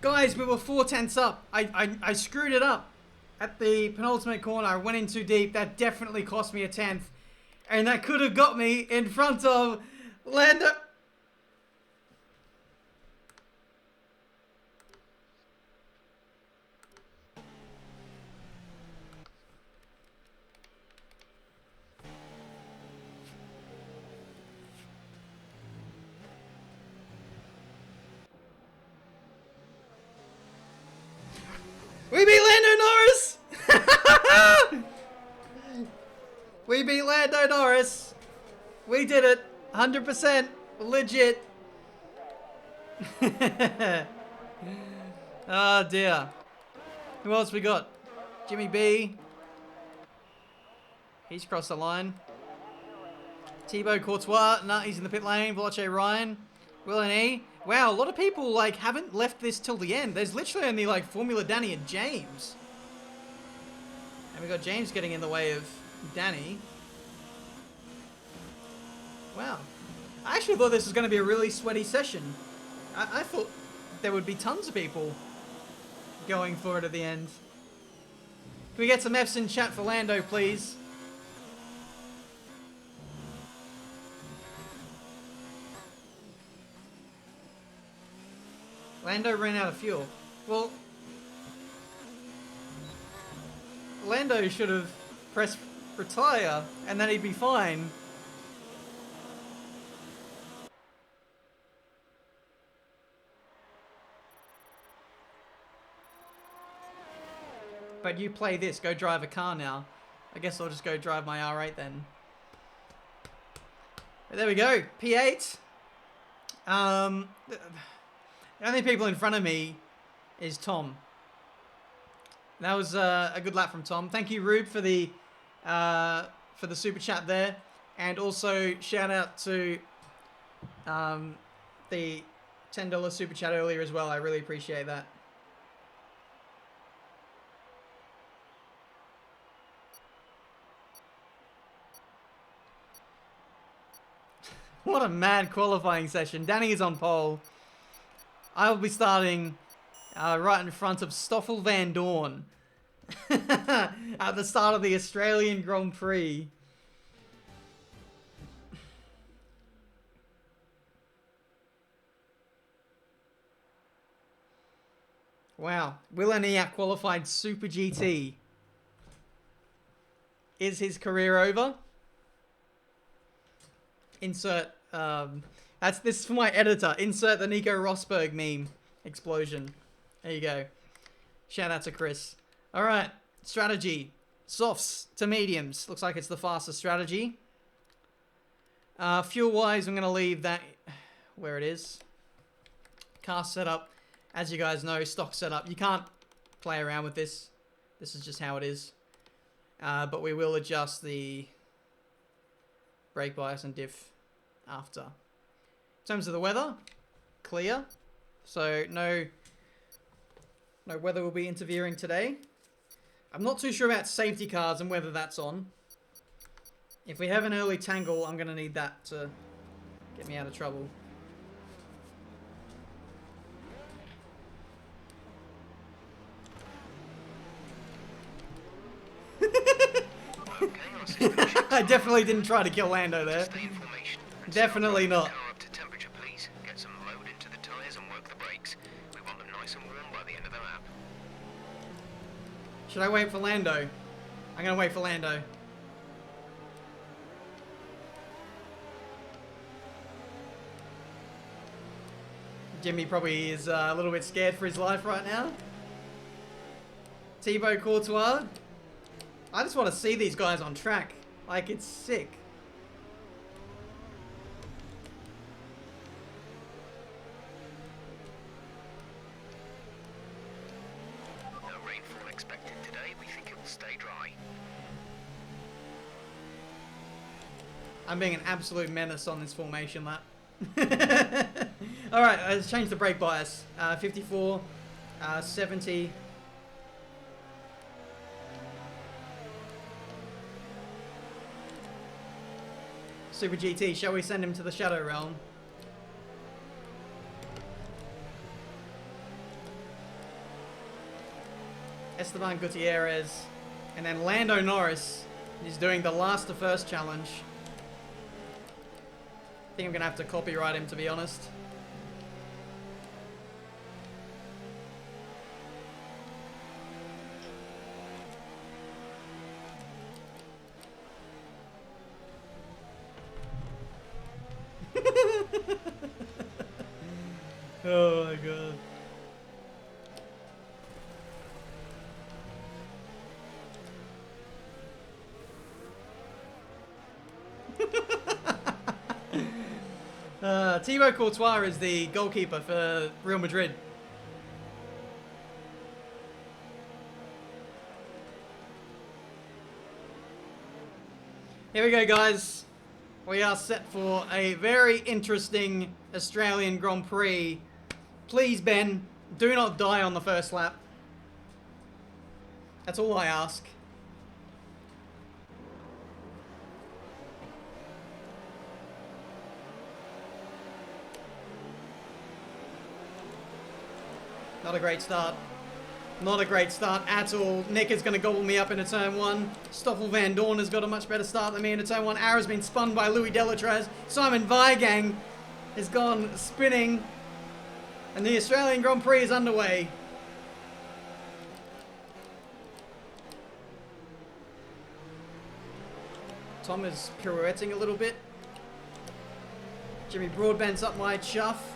Speaker 1: Guys, we were 4/10 up. I screwed it up at the penultimate corner. I went in too deep. That definitely cost me a 10th. And that could have got me in front of Lando. We beat Lando Norris! We beat Lando Norris. We did it. 100%. Legit. Oh dear. Who else we got? Jimmy B. He's crossed the line. Thibaut Courtois. Nah, he's in the pit lane. Vlache Ryan. Will and E. Wow, a lot of people like haven't left this till the end. There's literally only like Formula Danny and James. And we got James getting in the way of Danny. Wow. I actually thought this was going to be a really sweaty session. I thought there would be tons of people going for it at the end. Can we get some Fs in chat for Lando, please? Lando ran out of fuel. Well, Lando should have pressed retire and then he'd be fine. But you play this, go drive a car now. I guess I'll just go drive my R8 then. But there we go, P8. The only people in front of me is Tom. That was a good lap from Tom. Thank you, Rube, for the super chat there, and also shout out to the $10 super chat earlier as well. I really appreciate that. What a mad qualifying session. Danny is on pole. I'll be starting right in front of Stoffel Van Dorn at the start of the Australian Grand Prix. Wow. Will Aniak qualified Super GT. Is his career over? Insert, this is for my editor. Insert the Nico Rosberg meme explosion. There you go. Shout out to Chris. All right. Strategy. Softs to mediums. Looks like it's the fastest strategy. Fuel-wise, I'm going to leave that where it is. Car setup. As you guys know, stock setup. You can't play around with this. This is just how it is. But we will adjust the brake bias and diff after. In terms of the weather, clear. So no weather will be interfering today. I'm not too sure about safety cars and whether that's on. If we have an early tangle, I'm going to need that to get me out of trouble. I definitely didn't try to kill Lando there.
Speaker 2: Stay in formation.
Speaker 1: Definitely not.
Speaker 2: Car up to temperature, please. Get some load into the tyres and work the brakes. We want them nice and warm by the end of the lap.
Speaker 1: Should I wait for Lando? I'm going to wait for Lando. Jimmy probably is a little bit scared for his life right now. Thibaut Courtois. I just want to see these guys on track. Like, it's sick.
Speaker 2: No rainfall expected today. We think it will stay dry.
Speaker 1: I'm being an absolute menace on this formation lap. Alright, let's change the brake bias. 54, 70. Super GT, shall we send him to the Shadow Realm? Esteban Gutierrez. And then Lando Norris is doing the last to first challenge. I think I'm going to have to copyright him, to be honest. Oh my god. Thibaut Courtois is the goalkeeper for Real Madrid. Here we go, guys. We are set for a very interesting Australian Grand Prix. Please, Ben, do not die on the first lap. That's all I ask. Not a great start. Not a great start at all. Nick is going to gobble me up into turn one. Stoffel Van Dorn has got a much better start than me into turn one. Arrow's been spun by Louis Delatraz. Simon Weigang has gone spinning. And the Australian Grand Prix is underway. Tom is pirouetting a little bit. Jimmy Broadbent's up my chuff.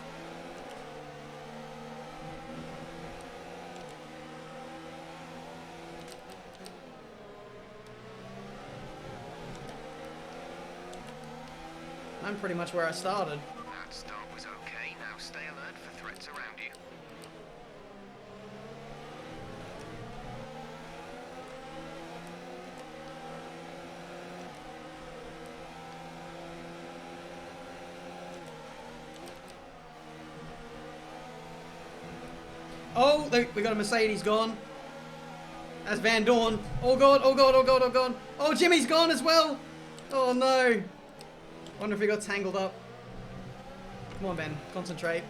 Speaker 1: I'm pretty much where I started.
Speaker 2: That start was okay. Now stay alert for threats around you.
Speaker 1: Oh, we got a Mercedes gone. That's Van Dorn. Oh god, oh god, oh god, oh god. Oh, Jimmy's gone as well. Oh no. Wonder if he got tangled up. Come on, Ben, concentrate.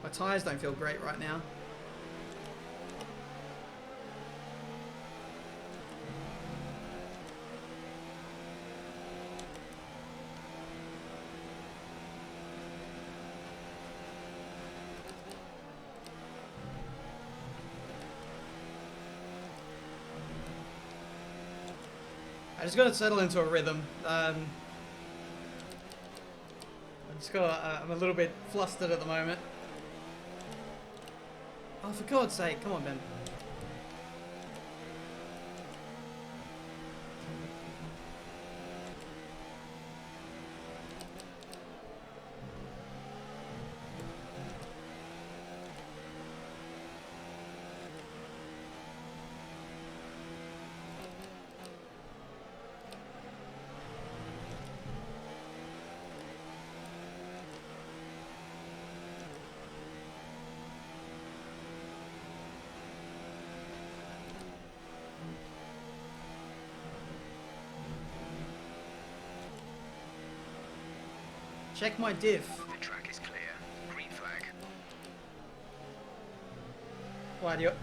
Speaker 1: My tyres don't feel great right now. I just gotta settle into a rhythm. I'm a little bit flustered at the moment. Oh, for God's sake, come on, Ben. Check my diff.
Speaker 2: The track is clear. Green flag.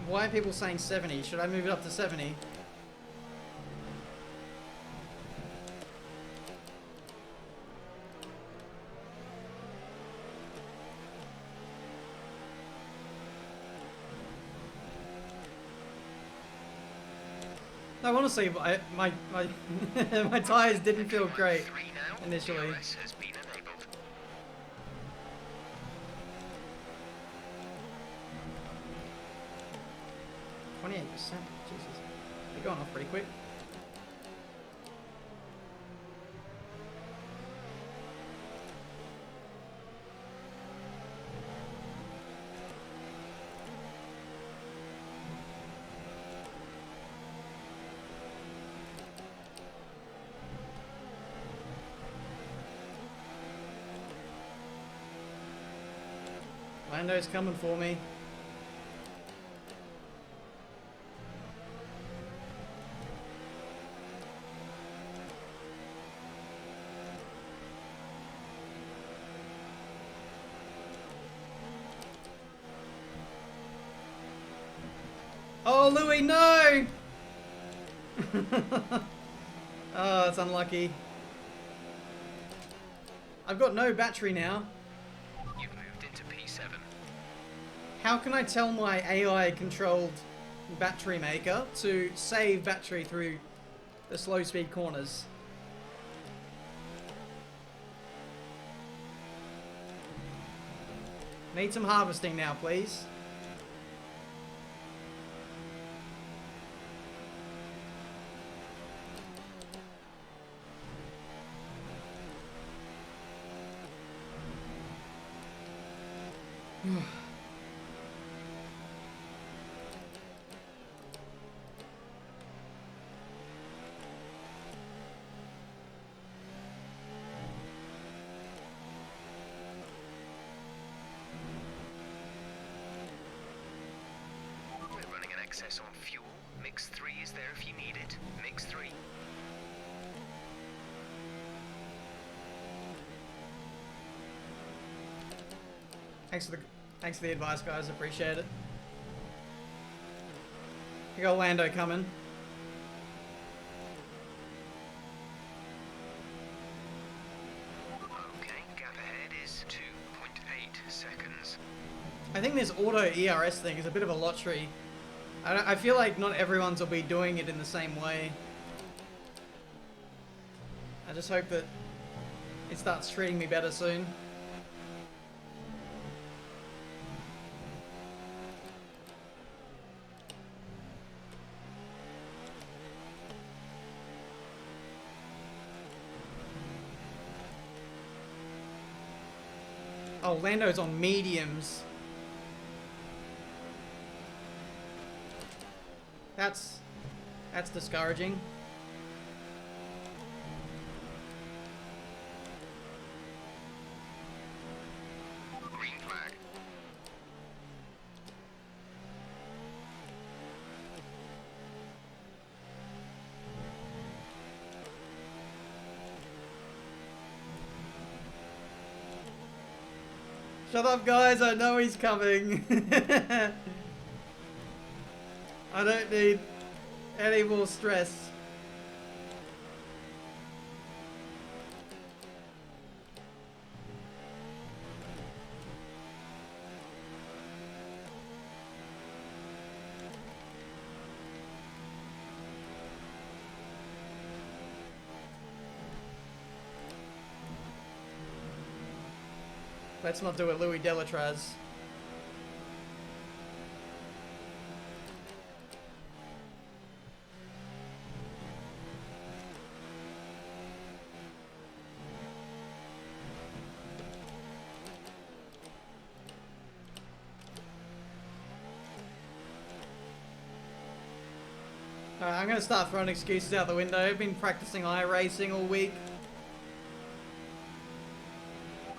Speaker 1: Why are people saying 70? Should I move it up to 70? No, honestly, my my tires didn't feel great
Speaker 2: 3 now.
Speaker 1: initially.
Speaker 2: DRS has been enabled.
Speaker 1: %. Jesus. They're going off pretty quick. Lando's coming for me. Oh, Louis, no! Oh, it's unlucky. I've got no battery now.
Speaker 2: You've moved into P7.
Speaker 1: How can I tell my AI-controlled battery maker to save battery through the slow-speed corners? Need some harvesting now, please.
Speaker 2: We're running an excess on fuel. Mix 3 is there if you need it. Mix 3.
Speaker 1: Thanks for the advice, guys. Appreciate it. We got Lando coming.
Speaker 2: Okay, gap ahead is 2.8 seconds.
Speaker 1: I think this auto ERS thing is a bit of a lottery. I feel like not everyone's will be doing it in the same way. I just hope that it starts treating me better soon. Oh, Lando's on mediums. That's discouraging. Shut up, guys. I know he's coming. I don't need any more stress. Let's not do it, Louis Delatraz. Alright, I'm gonna start throwing excuses out the window. I've been practicing iRacing all week.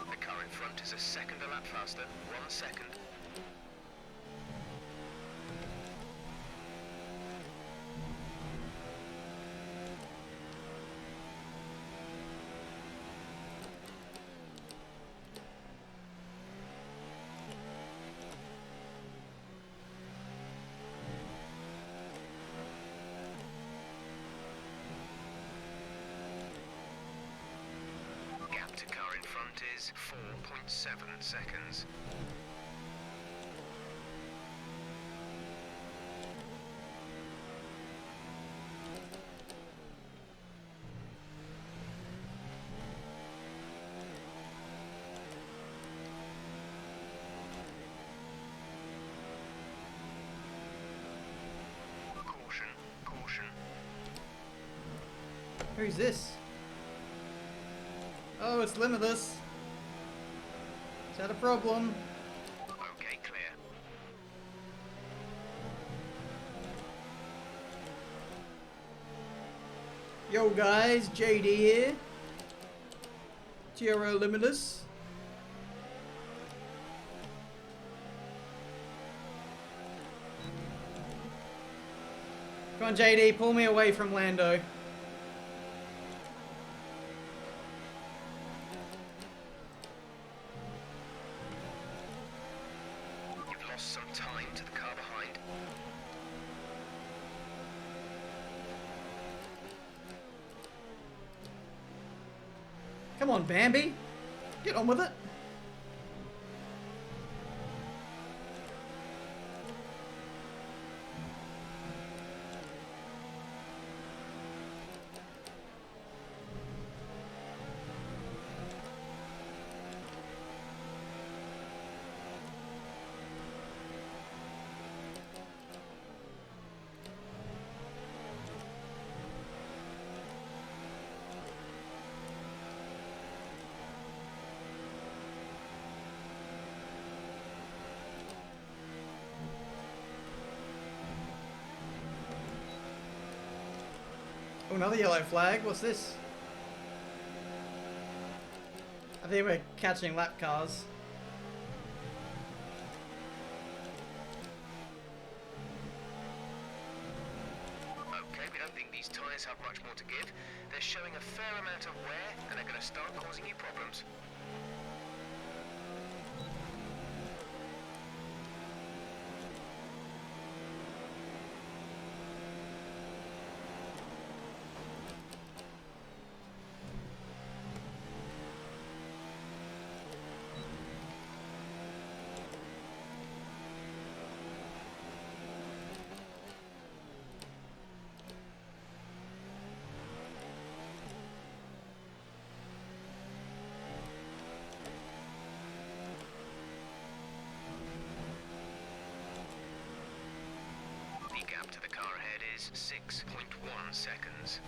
Speaker 2: The car in front is a second a lap faster. 1 second. Gap to car in front is 4.7 seconds. Caution, caution.
Speaker 1: Who's this? Oh, it's Limitless. Is that a problem?
Speaker 2: Okay, clear.
Speaker 1: Yo guys, JD here. TRO Limitless. Come on JD, pull me away from Lando.
Speaker 2: You've lost some time to the car behind.
Speaker 1: Come on, Bambi. Get on with it. Oh, another yellow flag. What's this? I think we're catching lap cars.
Speaker 2: Okay, we don't think these tyres have much more to give. They're showing a fair amount of wear, and they're going to start causing you problems. The gap to the car ahead is 6.1 seconds.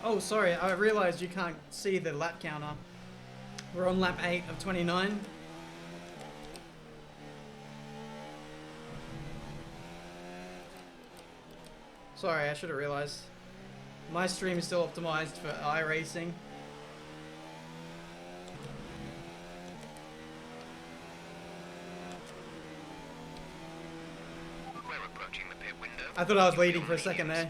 Speaker 1: Oh, sorry, I realized you can't see the lap counter. We're on lap 8 of 29. Sorry, I should have realized. My stream is still optimized for iRacing.
Speaker 2: We're approaching the pit window.
Speaker 1: I thought I was leading for a second there.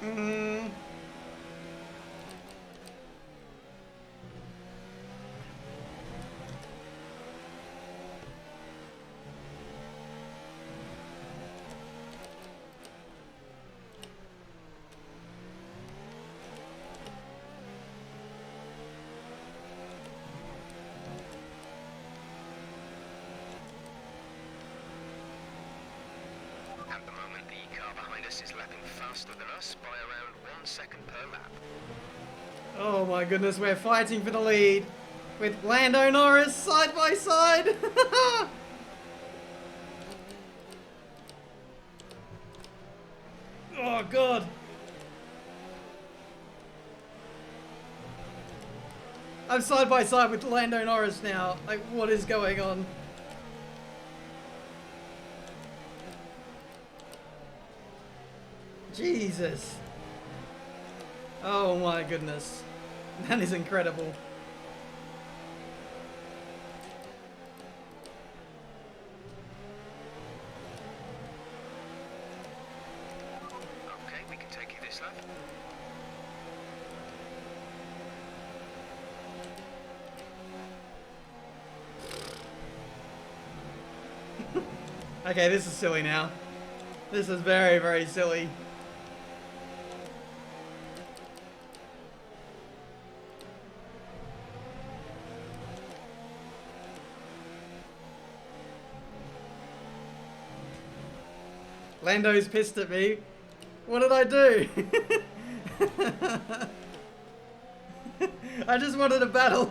Speaker 1: Mm.
Speaker 2: At the moment, the car behind us is lapping faster than us by around 1 second per lap.
Speaker 1: Oh my goodness, we're fighting for the lead with Lando Norris side by side. Oh god. I'm side by side with Lando Norris now. Like, what is going on? Jesus. Oh my goodness. That is incredible.
Speaker 2: Okay, we can take you this lap.
Speaker 1: Okay, this is silly now. This is very, very silly. Lando's pissed at me. What did I do? I just wanted a battle.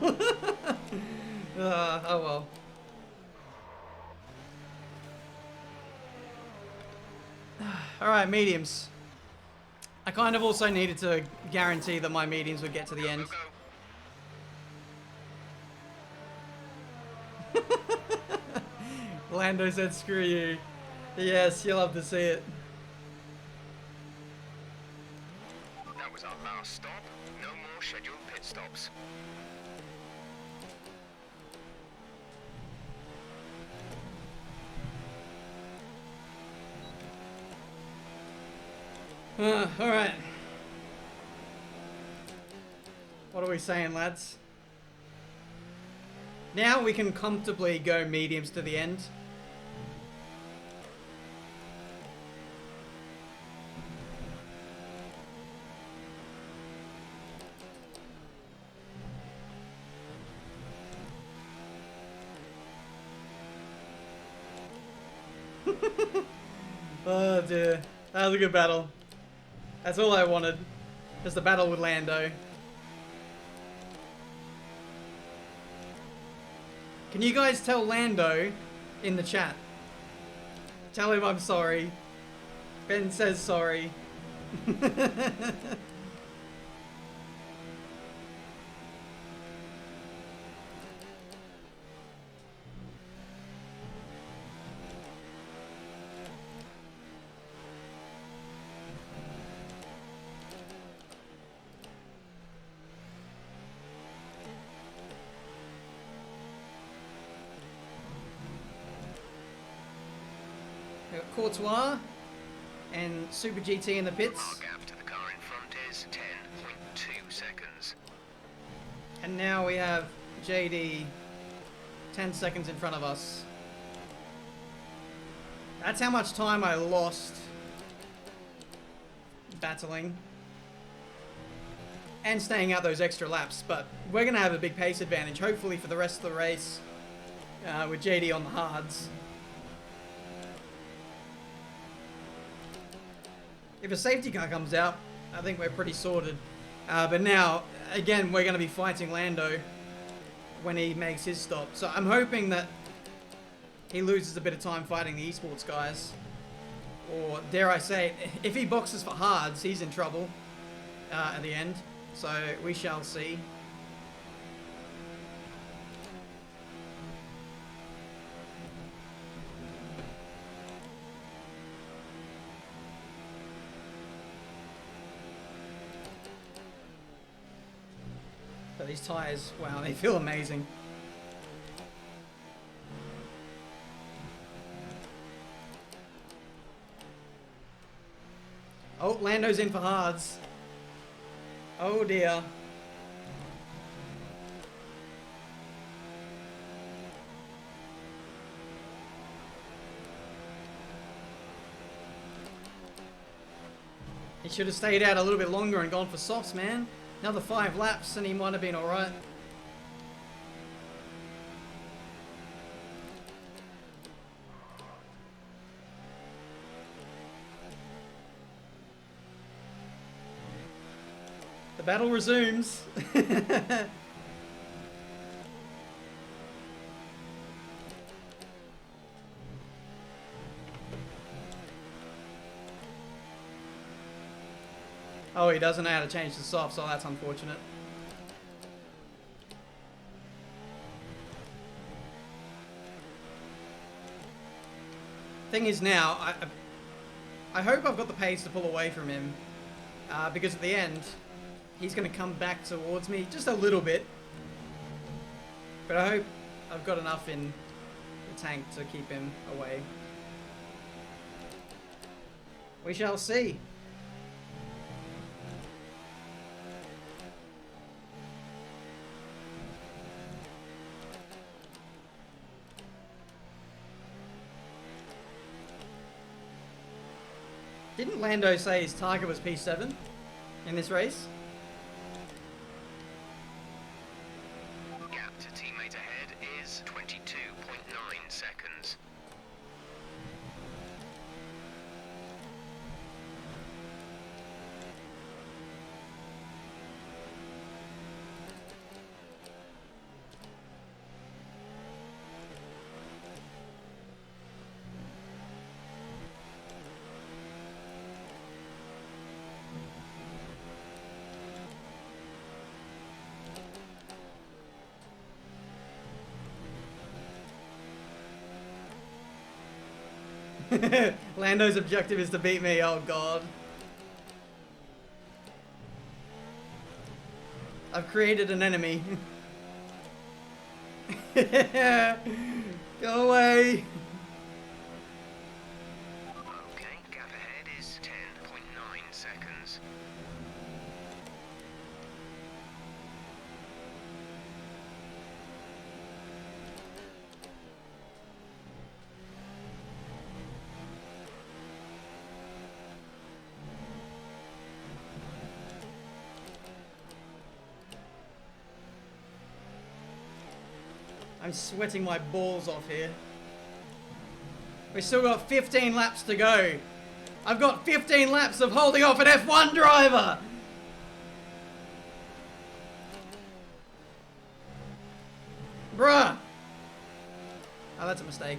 Speaker 1: Oh well. Alright, mediums. I kind of also needed to guarantee that my mediums would get to the end.
Speaker 2: Go.
Speaker 1: Lando said screw you. Yes, you'll have to see it.
Speaker 2: That was our last stop. No more scheduled pit stops.
Speaker 1: Alright. What are we saying, lads? Now we can comfortably go mediums to the end. Oh dear. That was a good battle. That's all I wanted. Just a battle with Lando. Can you guys tell Lando in the chat? Tell him I'm sorry. Ben says sorry. We've got Courtois and Super GT in the
Speaker 2: Our
Speaker 1: pits.
Speaker 2: gap to the car in front is 10
Speaker 1: And now we have JD 10 seconds in front of us. That's how much time I lost battling and staying out those extra laps. But we're going to have a big pace advantage, hopefully, for the rest of the race with JD on the hards. If a safety car comes out, I think we're pretty sorted. But now, again, we're going to be fighting Lando when he makes his stop. So I'm hoping that he loses a bit of time fighting the esports guys. Or, dare I say, if he boxes for hards, he's in trouble at the end. So we shall see. But these tyres, wow, they feel amazing. Oh, Lando's in for hards. Oh dear. He should have stayed out a little bit longer and gone for softs, man. Another 5 laps and he might have been alright. The battle resumes. Oh, he doesn't know how to change the softs, so that's unfortunate. Thing is now, I hope I've got the pace to pull away from him, because at the end, he's going to come back towards me just a little bit. But I hope I've got enough in the tank to keep him away. We shall see. Didn't Lando say his target was P7 in this race?
Speaker 2: Gap to teammate ahead is 22.9 seconds.
Speaker 1: Lando's objective is to beat me, oh god. I've created an enemy. Go away.
Speaker 2: Okay, gap ahead is 10.9 seconds.
Speaker 1: I'm sweating my balls off here. We've still got 15 laps to go. I've got 15 laps of holding off an F1 driver. Bruh. Oh, that's a mistake.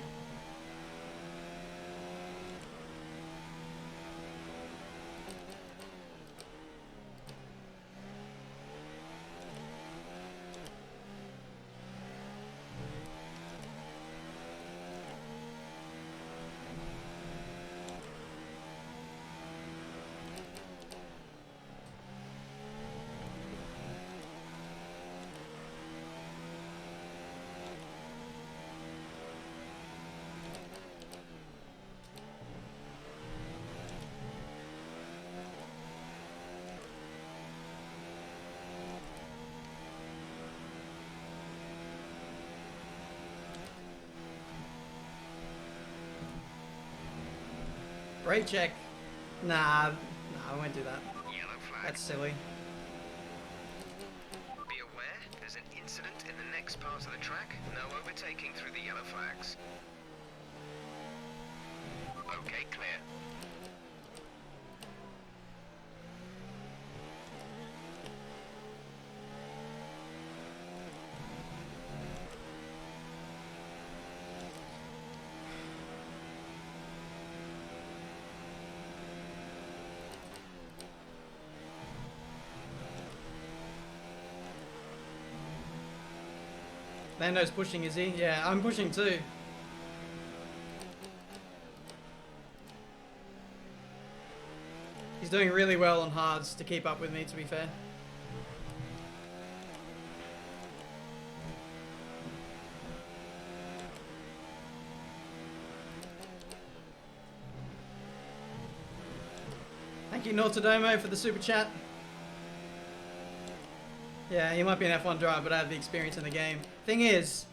Speaker 1: Brake check. Nah, I won't do that.
Speaker 2: Yellow flag.
Speaker 1: That's silly.
Speaker 2: Be aware, there's an incident in the next part of the track. No overtaking through the yellow flags. Okay, clear.
Speaker 1: Lando's pushing, is he? Yeah, I'm pushing too. He's doing really well on hards to keep up with me, to be fair. Thank you, Nortodomo, for the super chat. Yeah, he might be an F1 driver, but I have the experience in the game. Thing is,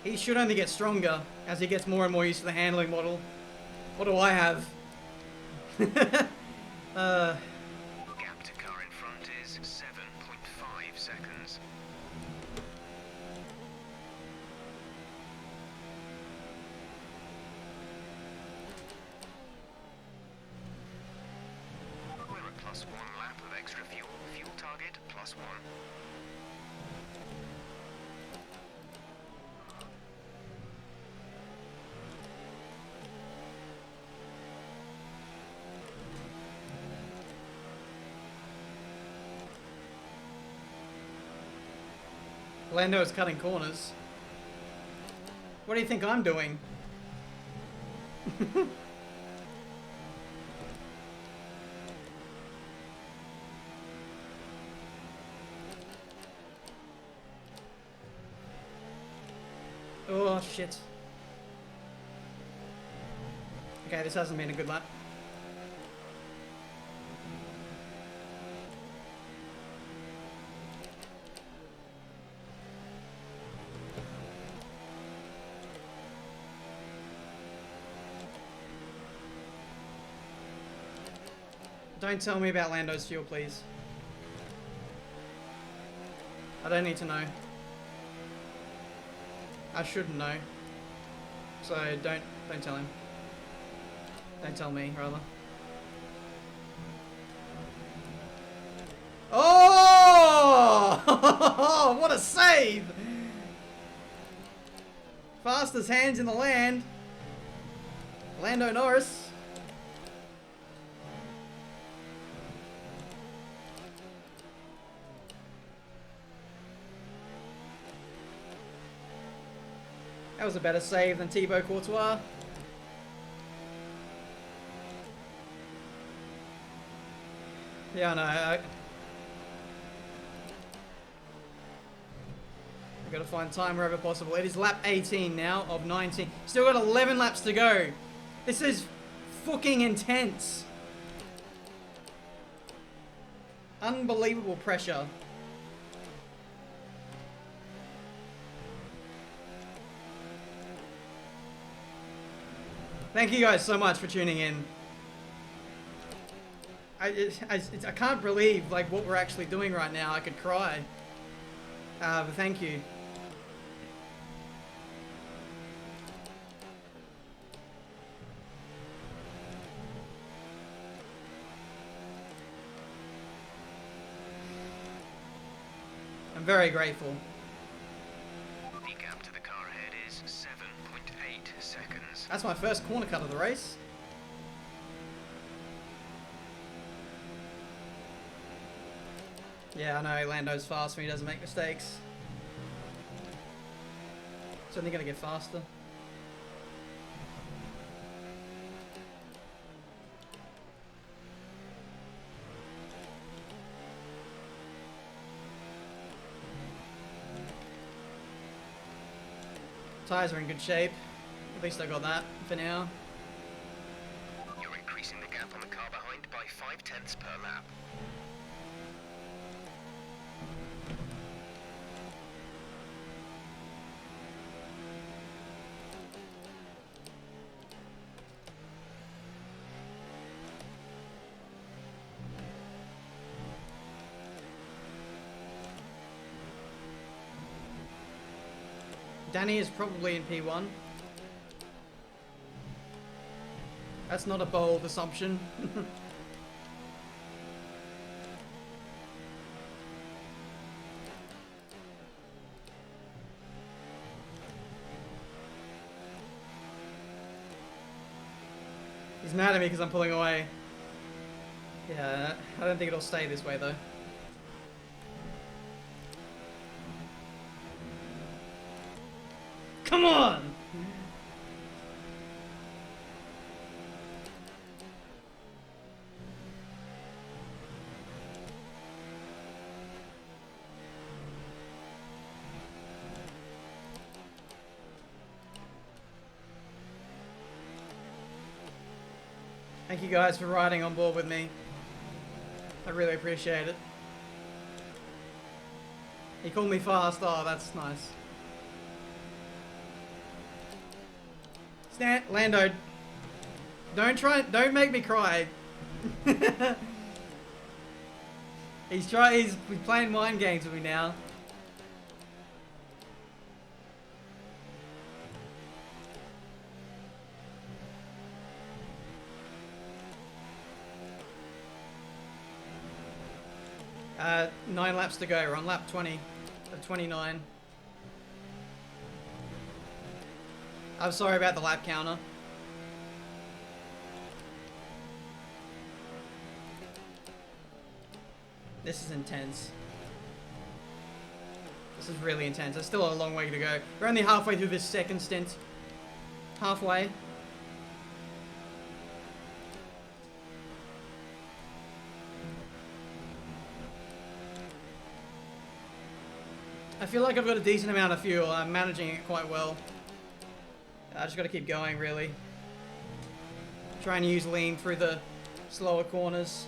Speaker 1: he should only get stronger as he gets more and more used to the handling model. What do I have?
Speaker 2: Gap to car in front is 7.5 seconds. We're at +1 lap of extra fuel. Fuel target +1.
Speaker 1: Lando is cutting corners. What do you think I'm doing? Oh, shit. Okay, this hasn't been a good lap. Don't tell me about Lando's fuel, please. I don't need to know. I shouldn't know. So don't tell him. Don't tell me, rather. Oh! What a save! Fastest hands in the land. Lando Norris. That was a better save than Thibaut Courtois. Yeah, I know. I gotta find time wherever possible. It is lap 18 now of 19. Still got 11 laps to go. This is fucking intense. Unbelievable pressure. Thank you guys so much for tuning in. I can't believe like what we're actually doing right now. I could cry. But thank you. I'm very grateful.
Speaker 2: The gap to the car ahead is 7.8 seconds.
Speaker 1: That's my first corner cut of the race. Yeah, I know Lando's fast when he doesn't make mistakes. It's only gonna get faster. Tires are in good shape. At least I got that for now.
Speaker 2: You're increasing the gap on the car behind by 0.5 per lap.
Speaker 1: Danny is probably in P1. That's not a bold assumption. He's mad at me because I'm pulling away. Yeah, I don't think it'll stay this way though. Come on! Thank you guys for riding on board with me. I really appreciate it. He called me fast. Oh, that's nice. Lando, don't make me cry. He's playing mind games with me now. Uh, 9 laps to go. We're on lap 20 of 29. I'm sorry about the lap counter. This is intense. This is really intense. There's still a long way to go. We're only halfway through this second stint. Halfway. I feel like I've got a decent amount of fuel. I'm managing it quite well. I just got to keep going, really. Try and use lean through the slower corners.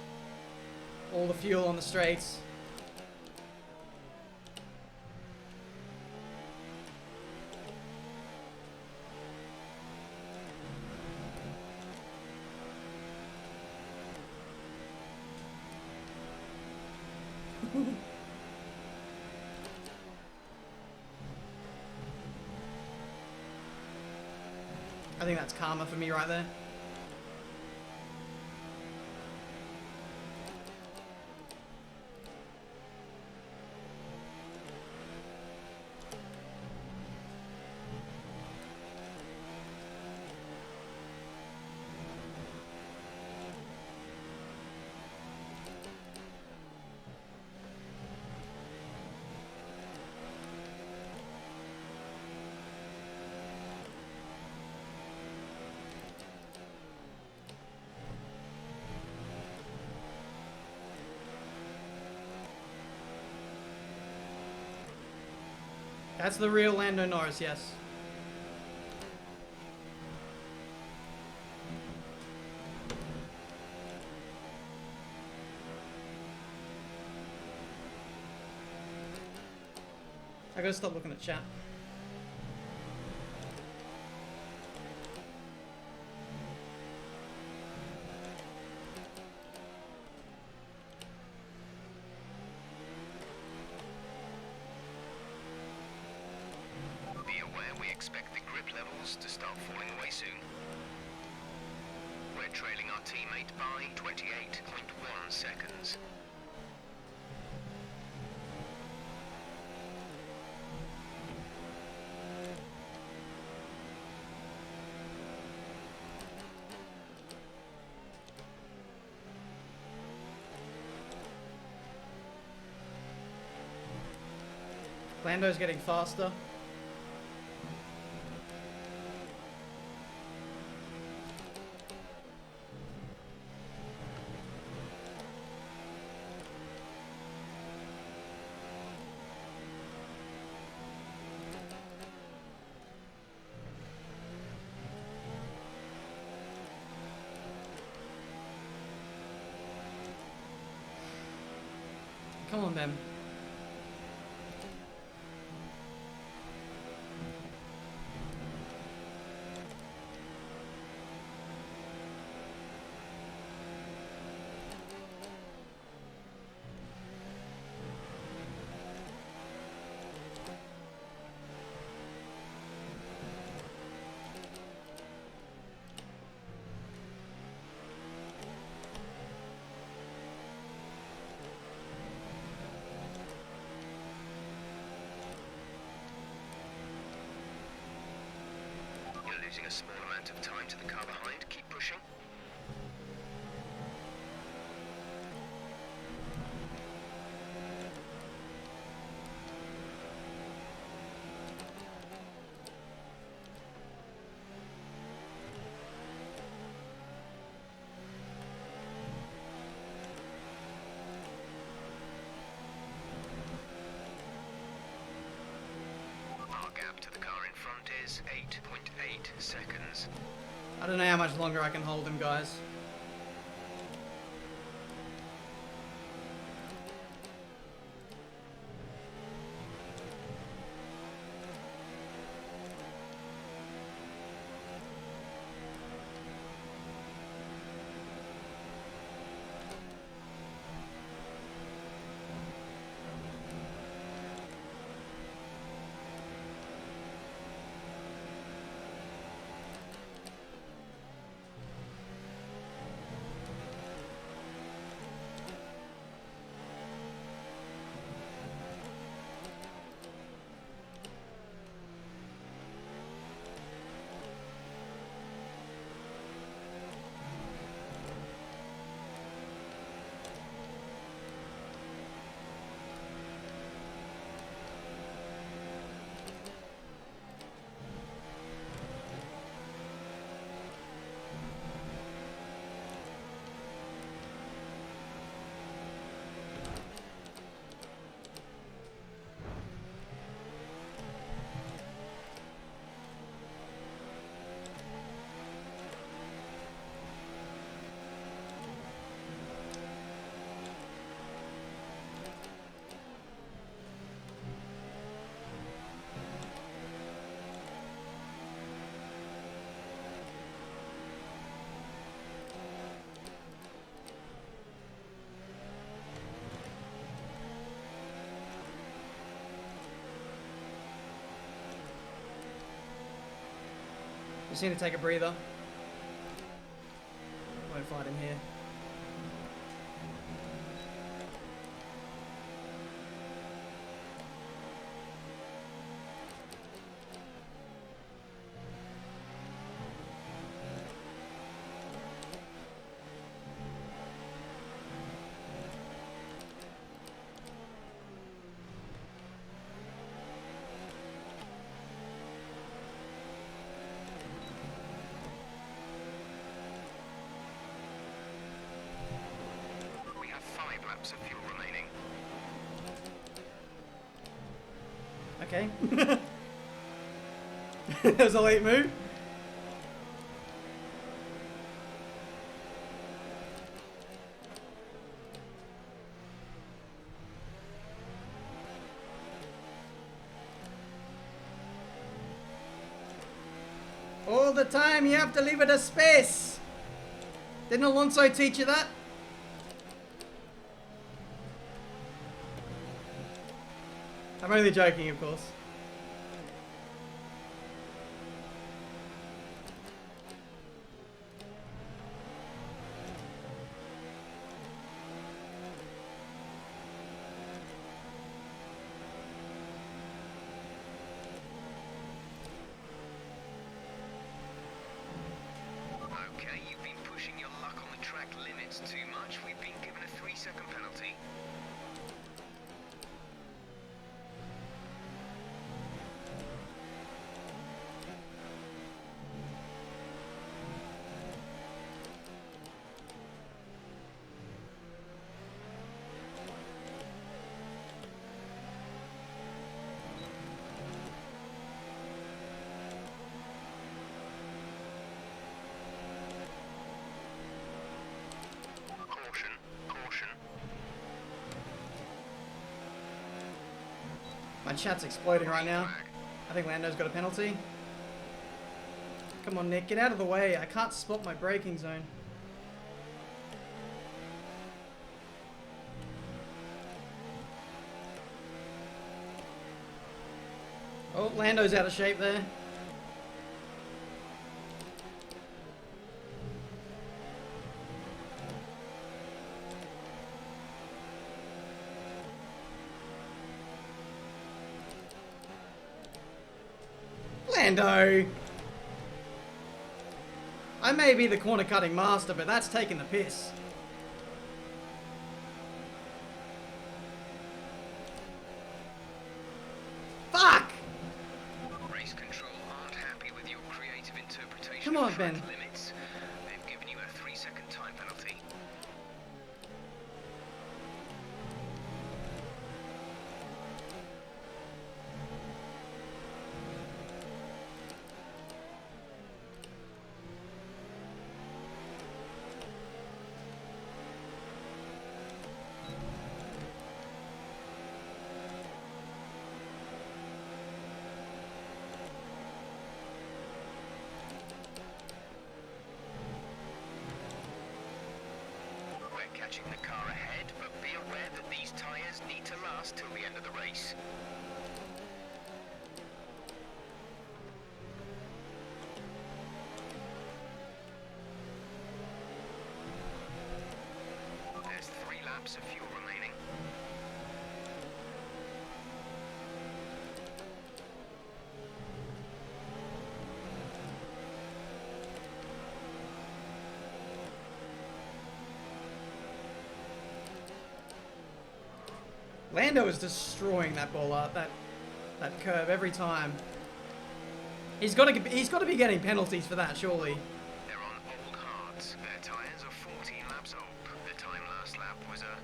Speaker 1: All the fuel on the straights. I think that's karma for me right there. That's the real Lando Norris, yes. I gotta stop looking at chat.
Speaker 2: Expect the grip levels to start falling away soon. We're trailing our teammate by 28.1 seconds.
Speaker 1: Lando's getting faster. Come on, then.
Speaker 2: losing a small amount of time to the car behind. Keep pushing. Our gap to the car in front is 8.8 seconds.
Speaker 1: I don't know how much longer I can hold him, guys. Just need to take a breather. Won't fight him here.
Speaker 2: We have 5 laps of fuel remaining.
Speaker 1: Okay. That was a late move. All the time you have to leave it a space. Didn't Alonso teach you that? I'm only joking, of course.
Speaker 2: Okay, you've been pushing your luck on the track limits too much. We've been given a 3-second penalty. Caution, caution.
Speaker 1: My chat's exploding right now. I think Lando's got a penalty. Come on, Nick, get out of the way. I can't spot my braking zone. Oh, Lando's out of shape there. Lando! I may be the corner cutting master, but that's taking the piss. Fuck!
Speaker 2: Race control aren't happy with your creative interpretation
Speaker 1: Come on,
Speaker 2: of track
Speaker 1: Ben.
Speaker 2: limits. They've given you a 3-second time penalty. We're catching the car ahead, but be aware that these tyres need to last till the end of the race. There's 3 laps of fuel remaining.
Speaker 1: Lando is destroying that ball up, that curve every time. He's got to be getting penalties for that, surely.
Speaker 2: They're on old hards. Their tyres are 14 laps old. The time last lap was a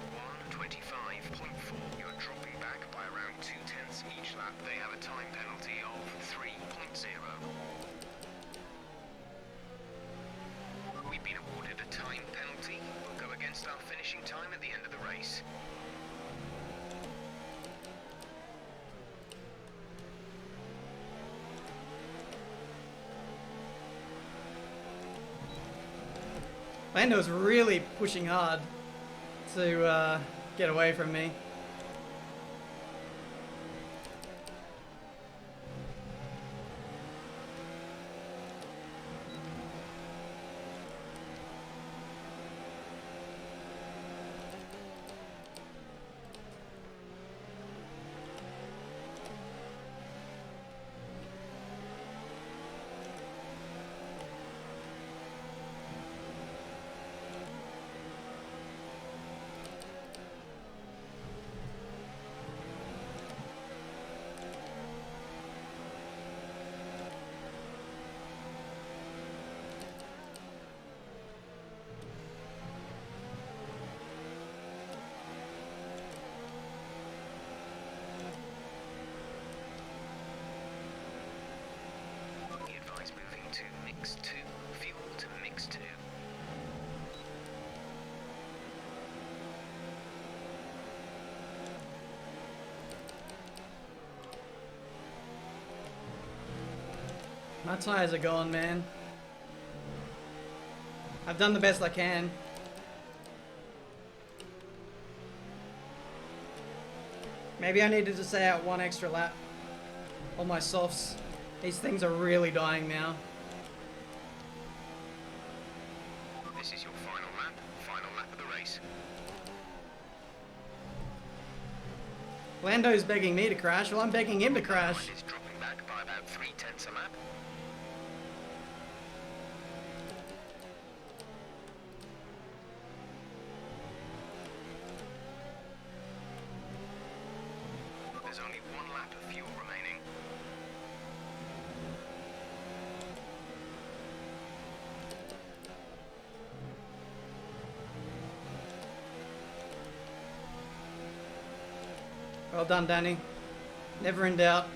Speaker 2: 1:25.4. You're dropping back by around 0.2 each lap. They have a time penalty of 3.0. We've been awarded a time penalty. We'll go against our finishing time at the end of the race.
Speaker 1: Lando's really pushing hard to get away from me.
Speaker 2: Be advised moving to mix 2. Fuel to mix 2.
Speaker 1: My tires are gone, man. I've done the best I can. Maybe I needed to stay out 1 extra lap on my softs. These things are really dying now.
Speaker 2: This is your final lap of the race.
Speaker 1: Lando's begging me to crash. Well, I'm begging him to crash.
Speaker 2: It's dropping back by about 0.3 a lap. There's only 1 lap of fuel remaining.
Speaker 1: Well done, Danny. Never in doubt.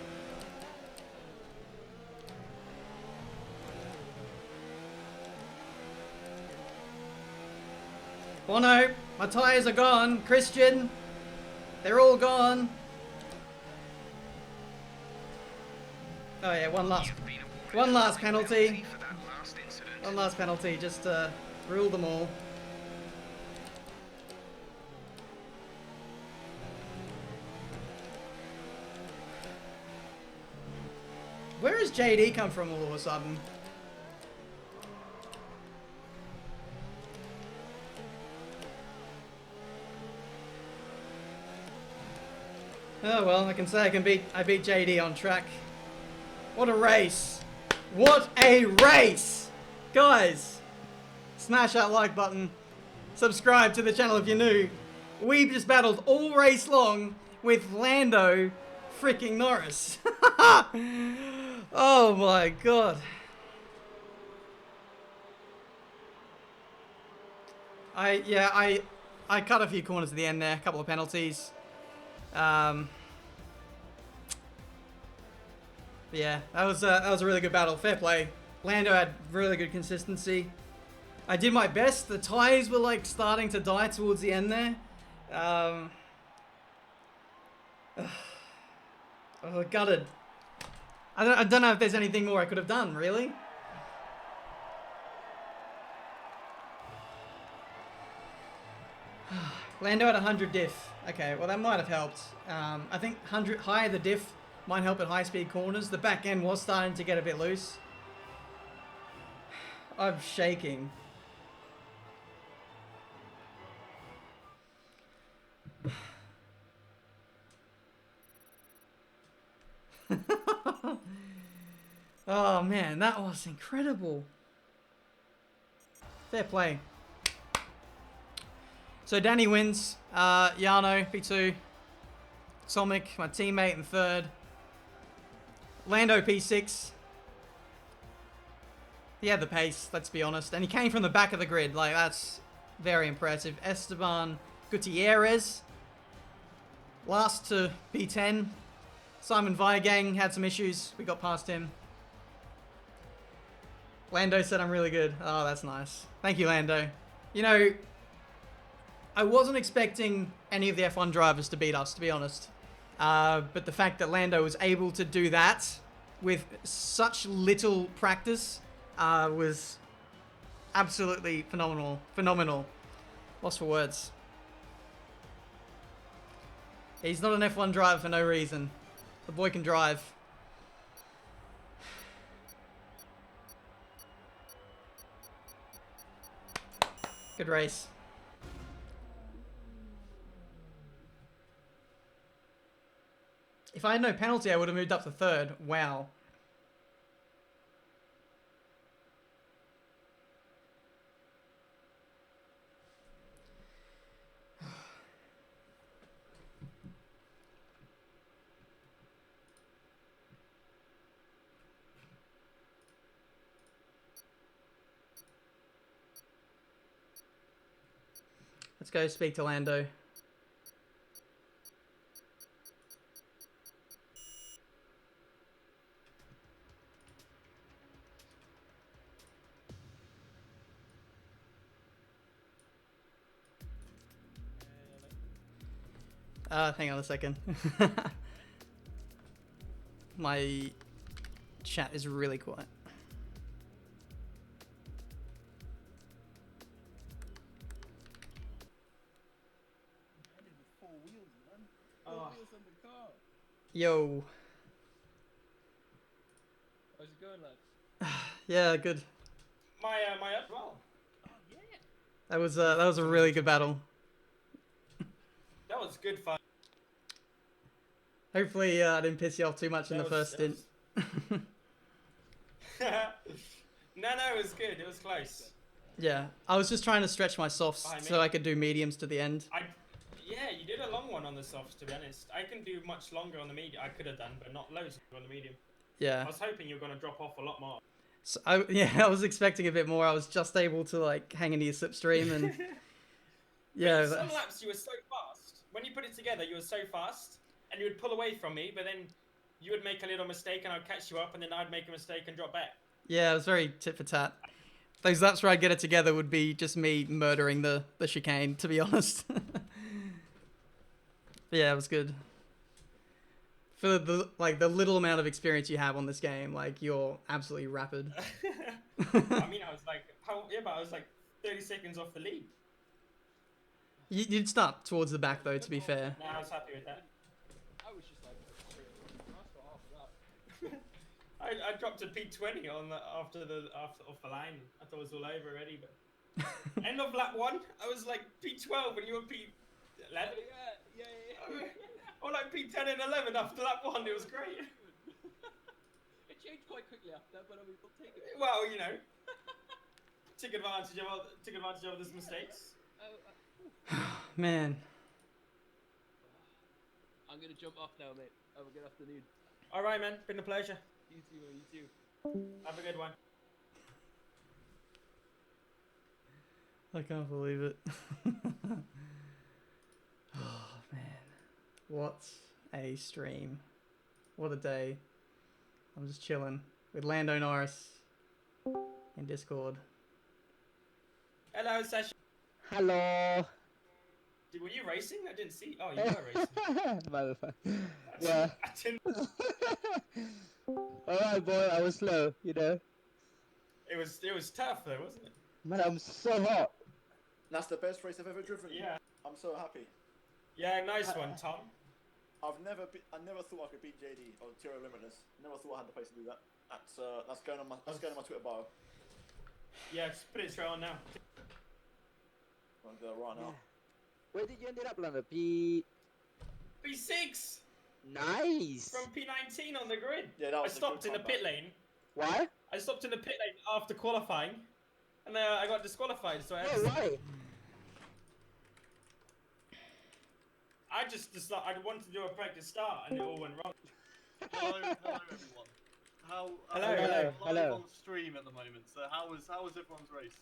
Speaker 1: Bono, my tyres are gone. Christian, they're all gone. Oh yeah, one last penalty.
Speaker 2: For that last incident.
Speaker 1: One last penalty, just to rule them all. Where has JD come from all of a sudden? Oh well, I can say I beat JD on track. What a race! What a race! Guys, smash that like button. Subscribe to the channel if you're new. We've just battled all race long with Lando freaking Norris. Oh my god. I cut a few corners at the end there, a couple of penalties. Yeah, that was a really good battle. Fair play. Lando had really good consistency. I did my best. The tires were like starting to die towards the end there. I was gutted. I don't know if there's anything more I could have done, really. Lando had 100 diff. Okay, well that might have helped. I think 100 higher the diff might help at high speed corners. The back end was starting to get a bit loose. I'm shaking. Oh man, that was incredible. Fair play. So Danny wins. Yano, P2. Tomic, my teammate, in third. Lando, P6. He had the pace, let's be honest. And he came from the back of the grid. Like, that's very impressive. Esteban Gutierrez. Last to P10. Simon Viegang had some issues. We got past him. Lando said I'm really good. Oh, that's nice. Thank you, Lando. You know, I wasn't expecting any of the F1 drivers to beat us, to be honest. But the fact that Lando was able to do that with such little practice was absolutely phenomenal. Phenomenal. Lost for words. He's not an F1 driver for no reason. The boy can drive. Good race. If I had no penalty, I would have moved up to third. Wow. Let's go speak to Lando. Hang on a second. My chat is really quiet. Yo.
Speaker 3: How's it going, lads?
Speaker 1: Yeah, good.
Speaker 5: My up well.
Speaker 3: Oh, yeah.
Speaker 1: That was a really good battle.
Speaker 5: That was good fun.
Speaker 1: Hopefully, I didn't piss you off too much in the first stint.
Speaker 5: No, it was good. It was close.
Speaker 1: Yeah, I was just trying to stretch my softs
Speaker 5: Behind me.
Speaker 1: so I could do mediums to the end.
Speaker 5: Yeah, you did a long one on the softs, to be honest. I can do much longer on the medium. I could have done, but not loads on the medium.
Speaker 1: Yeah.
Speaker 5: I was hoping you were going to drop off a lot more.
Speaker 1: So I was expecting a bit more. I was just able to like hang into your slipstream and yeah.
Speaker 5: Some laps you were so fast. When you put it together, you were so fast, and you would pull away from me, but then you would make a little mistake, and I'd catch you up, and then I'd make a mistake and drop back.
Speaker 1: Yeah, it was very tit for tat. Those laps where I get it together would be just me murdering the chicane, to be honest. But yeah, it was good. For the little amount of experience you have on this game, like you're absolutely rapid.
Speaker 5: I mean, I was like, but I was like 30 seconds off the lead.
Speaker 1: You'd start towards the back though, to be fair.
Speaker 5: No, I was happy with that.
Speaker 3: I was just like, nice for half of that.
Speaker 5: I dropped to P20 on off the line. I thought it was all over already, but end of lap 1, I was like P12 and you were P11.
Speaker 3: Yeah.
Speaker 5: Or like P10 and 11 after lap 1. It was great.
Speaker 3: It changed quite quickly after, but I mean, we'll take it.
Speaker 5: Well, you know. took advantage of his mistakes.
Speaker 1: Man.
Speaker 3: I'm gonna jump off now, mate. Have a good afternoon.
Speaker 5: All right, man. Been a pleasure.
Speaker 3: You too, man. You too.
Speaker 5: Have a good one.
Speaker 1: I can't believe it. Oh, man. What a stream. What a day. I'm just chilling with Lando Norris in Discord.
Speaker 5: Hello, Sasha.
Speaker 6: Hello.
Speaker 5: Were you racing? I didn't see. Oh, you were racing.
Speaker 6: Motherfucker. Yeah.
Speaker 5: I didn't.
Speaker 6: Alright, boy, I was slow, you know.
Speaker 5: It was tough though, wasn't it?
Speaker 6: Man, I'm so hot.
Speaker 7: That's the best race I've ever driven.
Speaker 5: Yeah.
Speaker 7: I'm so happy.
Speaker 5: Yeah, nice one, Tom.
Speaker 7: I never thought I could beat JD or Tiro Limitless. Never thought I had the place to do that. That's going on my Twitter bio.
Speaker 5: Yeah, just put it straight on now.
Speaker 7: I'm gonna do that right now.
Speaker 6: Where did you end up, Lando? P...
Speaker 5: P6
Speaker 6: Nice.
Speaker 5: from P19 on the grid.
Speaker 7: Yeah, that
Speaker 5: I
Speaker 7: was
Speaker 5: stopped in the pit lane.
Speaker 6: Why?
Speaker 5: I stopped in the pit lane after qualifying, and I got disqualified. So I had
Speaker 6: Yeah,
Speaker 5: to...
Speaker 6: why?
Speaker 5: I just decided I wanted to do a practice start, and it all went wrong.
Speaker 4: Hello, everyone. How?
Speaker 5: Hello,
Speaker 4: we're
Speaker 5: hello,
Speaker 4: live
Speaker 6: hello.
Speaker 4: on stream at the moment. So how was everyone's race?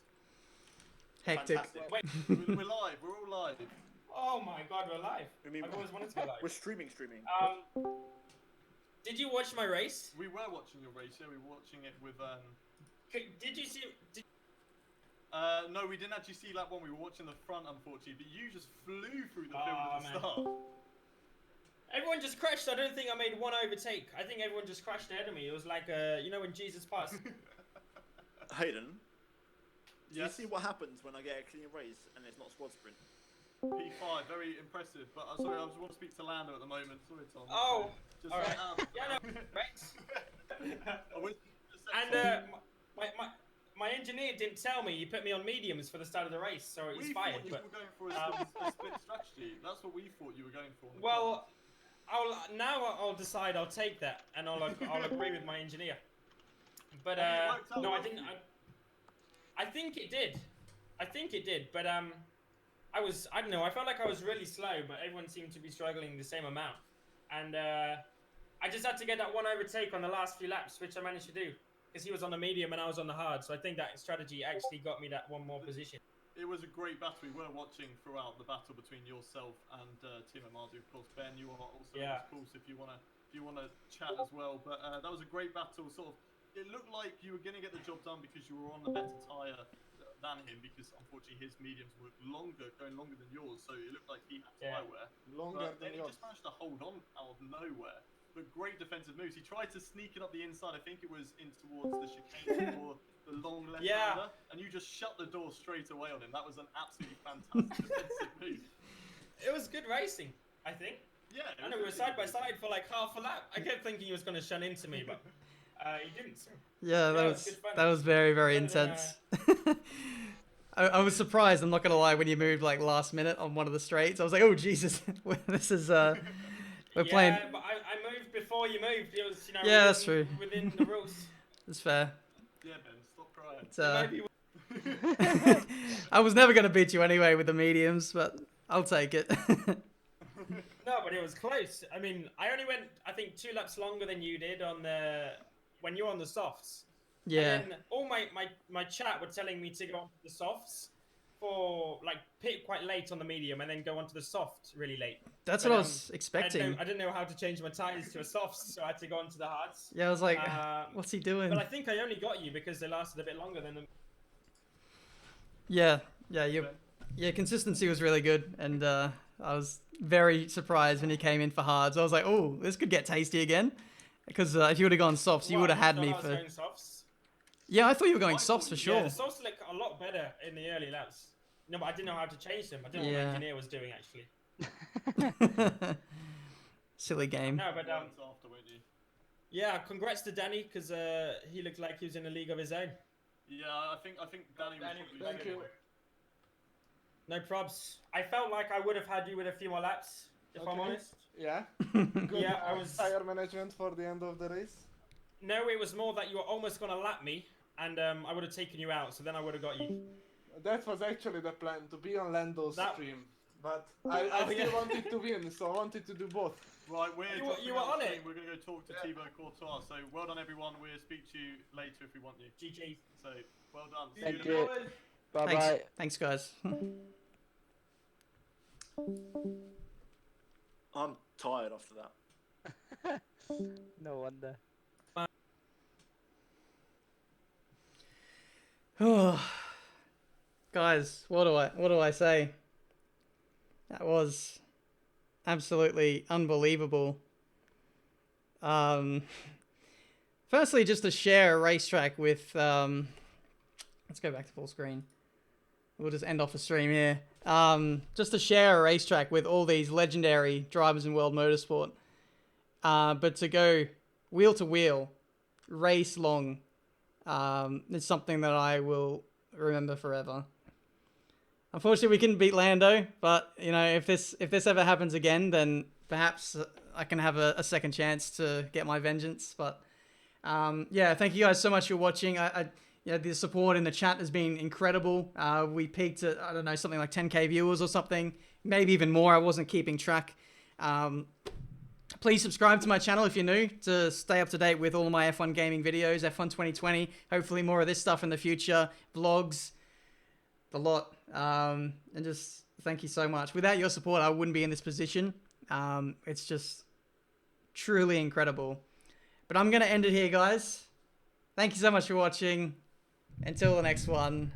Speaker 1: Hectic.
Speaker 7: Fantastic.
Speaker 5: Wait,
Speaker 4: We're live. We're all live.
Speaker 5: oh my God, we're live.
Speaker 7: I mean,
Speaker 5: I've always wanted to go live.
Speaker 7: we're streaming.
Speaker 5: Did you watch my race?
Speaker 4: We were watching your race. Yeah, we were watching it with.
Speaker 5: Did you see?
Speaker 4: No, we didn't actually see lap 1. We were watching the front, unfortunately. But you just flew through the
Speaker 5: Oh,
Speaker 4: field at the
Speaker 5: man.
Speaker 4: start.
Speaker 5: Everyone just crashed. I don't think I made one overtake. I think everyone just crashed ahead of me. It was like, you know, when Jesus passed.
Speaker 7: Hayden, do you
Speaker 4: Yes.
Speaker 7: see what happens when I get a clean race and it's not squad sprint?
Speaker 4: P5, very impressive. But sorry, I just want to speak to Lando at the moment. Sorry, Tom.
Speaker 5: Oh,
Speaker 4: Just
Speaker 5: all right.
Speaker 4: out.
Speaker 5: Yeah, no, right.
Speaker 4: I was-
Speaker 5: And my engineer didn't tell me. He put me on mediums for the start of the race, so he's
Speaker 4: we
Speaker 5: fired.
Speaker 4: thought you
Speaker 5: But
Speaker 4: were going for a split strategy. That's what we thought you were going for.
Speaker 5: well, I'll decide. I'll take that, and I'll agree with my engineer. But
Speaker 4: I mean, it worked out
Speaker 5: no, I
Speaker 4: well for
Speaker 5: didn't.
Speaker 4: you.
Speaker 5: I think it did. But I don't know. I felt like I was really slow, but everyone seemed to be struggling the same amount, and I just had to get that one overtake on the last few laps, which I managed to do. Because he was on the medium and I was on the hard, so I think that strategy actually got me that one more position.
Speaker 4: It was a great battle. We were watching throughout the battle between yourself and Tiametmarduk. Of course, Ben, you are also
Speaker 5: Yeah.
Speaker 4: of course if you wanna chat as well. But that was a great battle. Sort of, it looked like you were gonna get the job done because you were on the better tyre than him. Because unfortunately his mediums were going longer than yours. So it looked like he had
Speaker 5: Yeah.
Speaker 4: tyre wear.
Speaker 7: Longer
Speaker 4: But then he just managed to hold on out of nowhere. But great defensive moves. He tried to sneak it up the inside. I think it was in towards the chicane or the long left
Speaker 5: Yeah.
Speaker 4: hander, and you just shut the door straight away on him. That was an absolutely fantastic defensive move.
Speaker 5: It was good racing, I think.
Speaker 4: Yeah. it
Speaker 5: I know
Speaker 4: was
Speaker 5: we were
Speaker 4: really
Speaker 5: side by
Speaker 4: good.
Speaker 5: side for like half a lap. I kept thinking he was going to shun into me, but he didn't. So.
Speaker 1: Yeah,
Speaker 5: Yeah, it was good fun.
Speaker 1: that was very, very
Speaker 5: Better than,
Speaker 1: intense. I was surprised, I'm not gonna lie, when you moved like last minute on one of the straights. I was like, oh Jesus, this is we're playing.
Speaker 5: Yeah, but I moved before you moved. It was, you know.
Speaker 1: Yeah, that's true.
Speaker 5: Within the rules.
Speaker 1: It's fair.
Speaker 4: Yeah, Ben, stop crying.
Speaker 1: It's,
Speaker 5: Maybe
Speaker 1: I was never gonna beat you anyway with the mediums, but I'll take it.
Speaker 5: No, but it was close. I mean, I only went, I think, 2 laps longer than you did on when you were on the softs.
Speaker 1: Yeah.
Speaker 5: And then all my chat were telling me to go on the softs for like pit quite late on the medium and then go onto the soft really late.
Speaker 1: That's
Speaker 5: But,
Speaker 1: what I was
Speaker 5: I
Speaker 1: expecting.
Speaker 5: didn't know how to change my tires to a softs, so I had to go onto the hards.
Speaker 1: Yeah, I was like,
Speaker 5: Um,
Speaker 1: what's he doing?
Speaker 5: But I think I only got you because they lasted a bit longer than them.
Speaker 1: Yeah, your consistency was really good, and I was very surprised when you came in for hards. I was like, oh, this could get tasty again, because if you would have gone softs, you would have had me
Speaker 5: I was
Speaker 1: for.
Speaker 5: going softs.
Speaker 1: Yeah, I thought you were going
Speaker 4: I
Speaker 1: softs
Speaker 4: thought
Speaker 1: for
Speaker 4: you-
Speaker 1: sure.
Speaker 5: Yeah, the softs look a lot better in the early laps. No, but I didn't know how to change them. I didn't know what
Speaker 1: Yeah.
Speaker 5: my engineer was doing actually.
Speaker 1: Silly game.
Speaker 5: No, but
Speaker 4: Once after, won't you?
Speaker 5: yeah, congrats to Danny because he looked like he was in a league of his own.
Speaker 4: Yeah, I think Danny was probably
Speaker 7: Thank
Speaker 4: second.
Speaker 7: you.
Speaker 5: No probs. I felt like I would have had you with a few more laps, if I'm
Speaker 8: Okay.
Speaker 5: honest.
Speaker 8: Yeah. Good
Speaker 5: Yeah, I was.
Speaker 8: tire management for the end of the race.
Speaker 5: No, it was more that you were almost gonna lap me, and I would have taken you out. So then I would have got you.
Speaker 8: That was actually the plan, to be on Lando's
Speaker 5: That-
Speaker 8: stream. But I
Speaker 5: Oh,
Speaker 8: still
Speaker 5: yeah.
Speaker 8: wanted to win, so I wanted to do both.
Speaker 4: Right, we're
Speaker 5: You
Speaker 4: dropping
Speaker 5: were
Speaker 4: out
Speaker 5: on
Speaker 4: the
Speaker 5: it.
Speaker 4: stream. We're going to go talk to Thibaut Courtois. So well done, everyone. We'll speak to you later if we want you.
Speaker 5: GG.
Speaker 4: So well done. See
Speaker 6: Thank
Speaker 4: you in a bit.
Speaker 6: you. Bye
Speaker 1: Thanks,
Speaker 6: bye.
Speaker 1: thanks guys.
Speaker 7: I'm tired after that.
Speaker 6: No wonder.
Speaker 1: Guys, what do I say? That was absolutely unbelievable. Firstly, just to share a racetrack with let's go back to full screen. We'll just end off the stream here. Just to share a racetrack with all these legendary drivers in World Motorsport. But to go wheel to wheel, race long, it's something that I will remember forever. Unfortunately, we couldn't beat Lando, but you know, if this ever happens again, then perhaps I can have a second chance to get my vengeance. But yeah, thank you guys so much for watching. You know, the support in the chat has been incredible. We peaked at, I don't know, something like 10k viewers or something, maybe even more. I wasn't keeping track. Please subscribe to my channel if you're new to stay up to date with all of my F1 gaming videos, F1 2020, hopefully more of this stuff in the future, vlogs, the lot. And just thank you so much. Without your support, I wouldn't be in this position. It's just truly incredible. But I'm going to end it here, guys. Thank you so much for watching. Until the next one,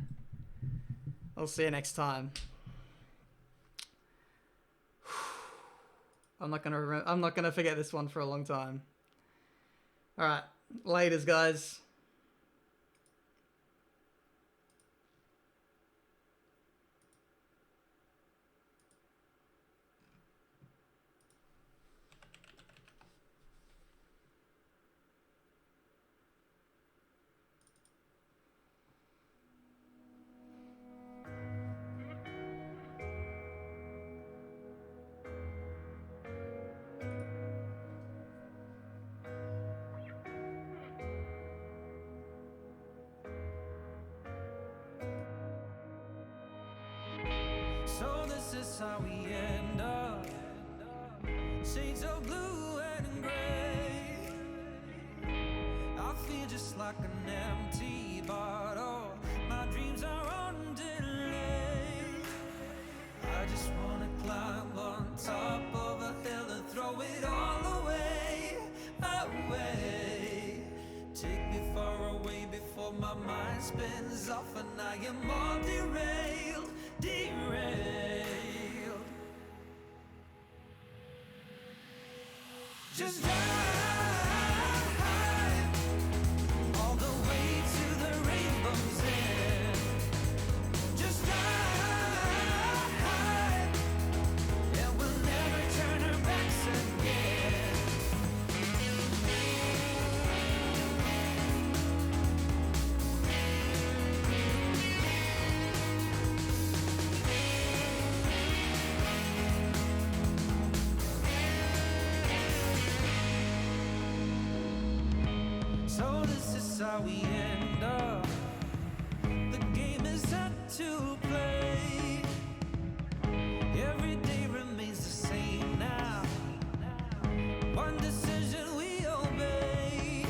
Speaker 1: I'll see you next time. I'm not gonna forget this one for a long time. All right, laters, guys.
Speaker 9: So this is how we end up. Shades of blue and gray. I feel just like an empty bottle. My dreams are on delay. I just wanna climb on top of a hill and throw it all away, away. Take me far away before my mind spins off and I am all derailed, derailed. Just drive all the way to the rainbow's end. Just drive, and we'll never turn our backs again. So this is how we end up. The game is set to play. Every day remains the same now. One decision we obey.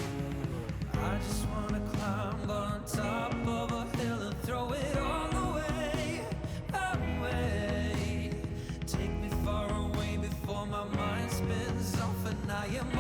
Speaker 9: I just wanna climb on top of a hill and throw it all away, away. Take me far away before my mind spins off and I am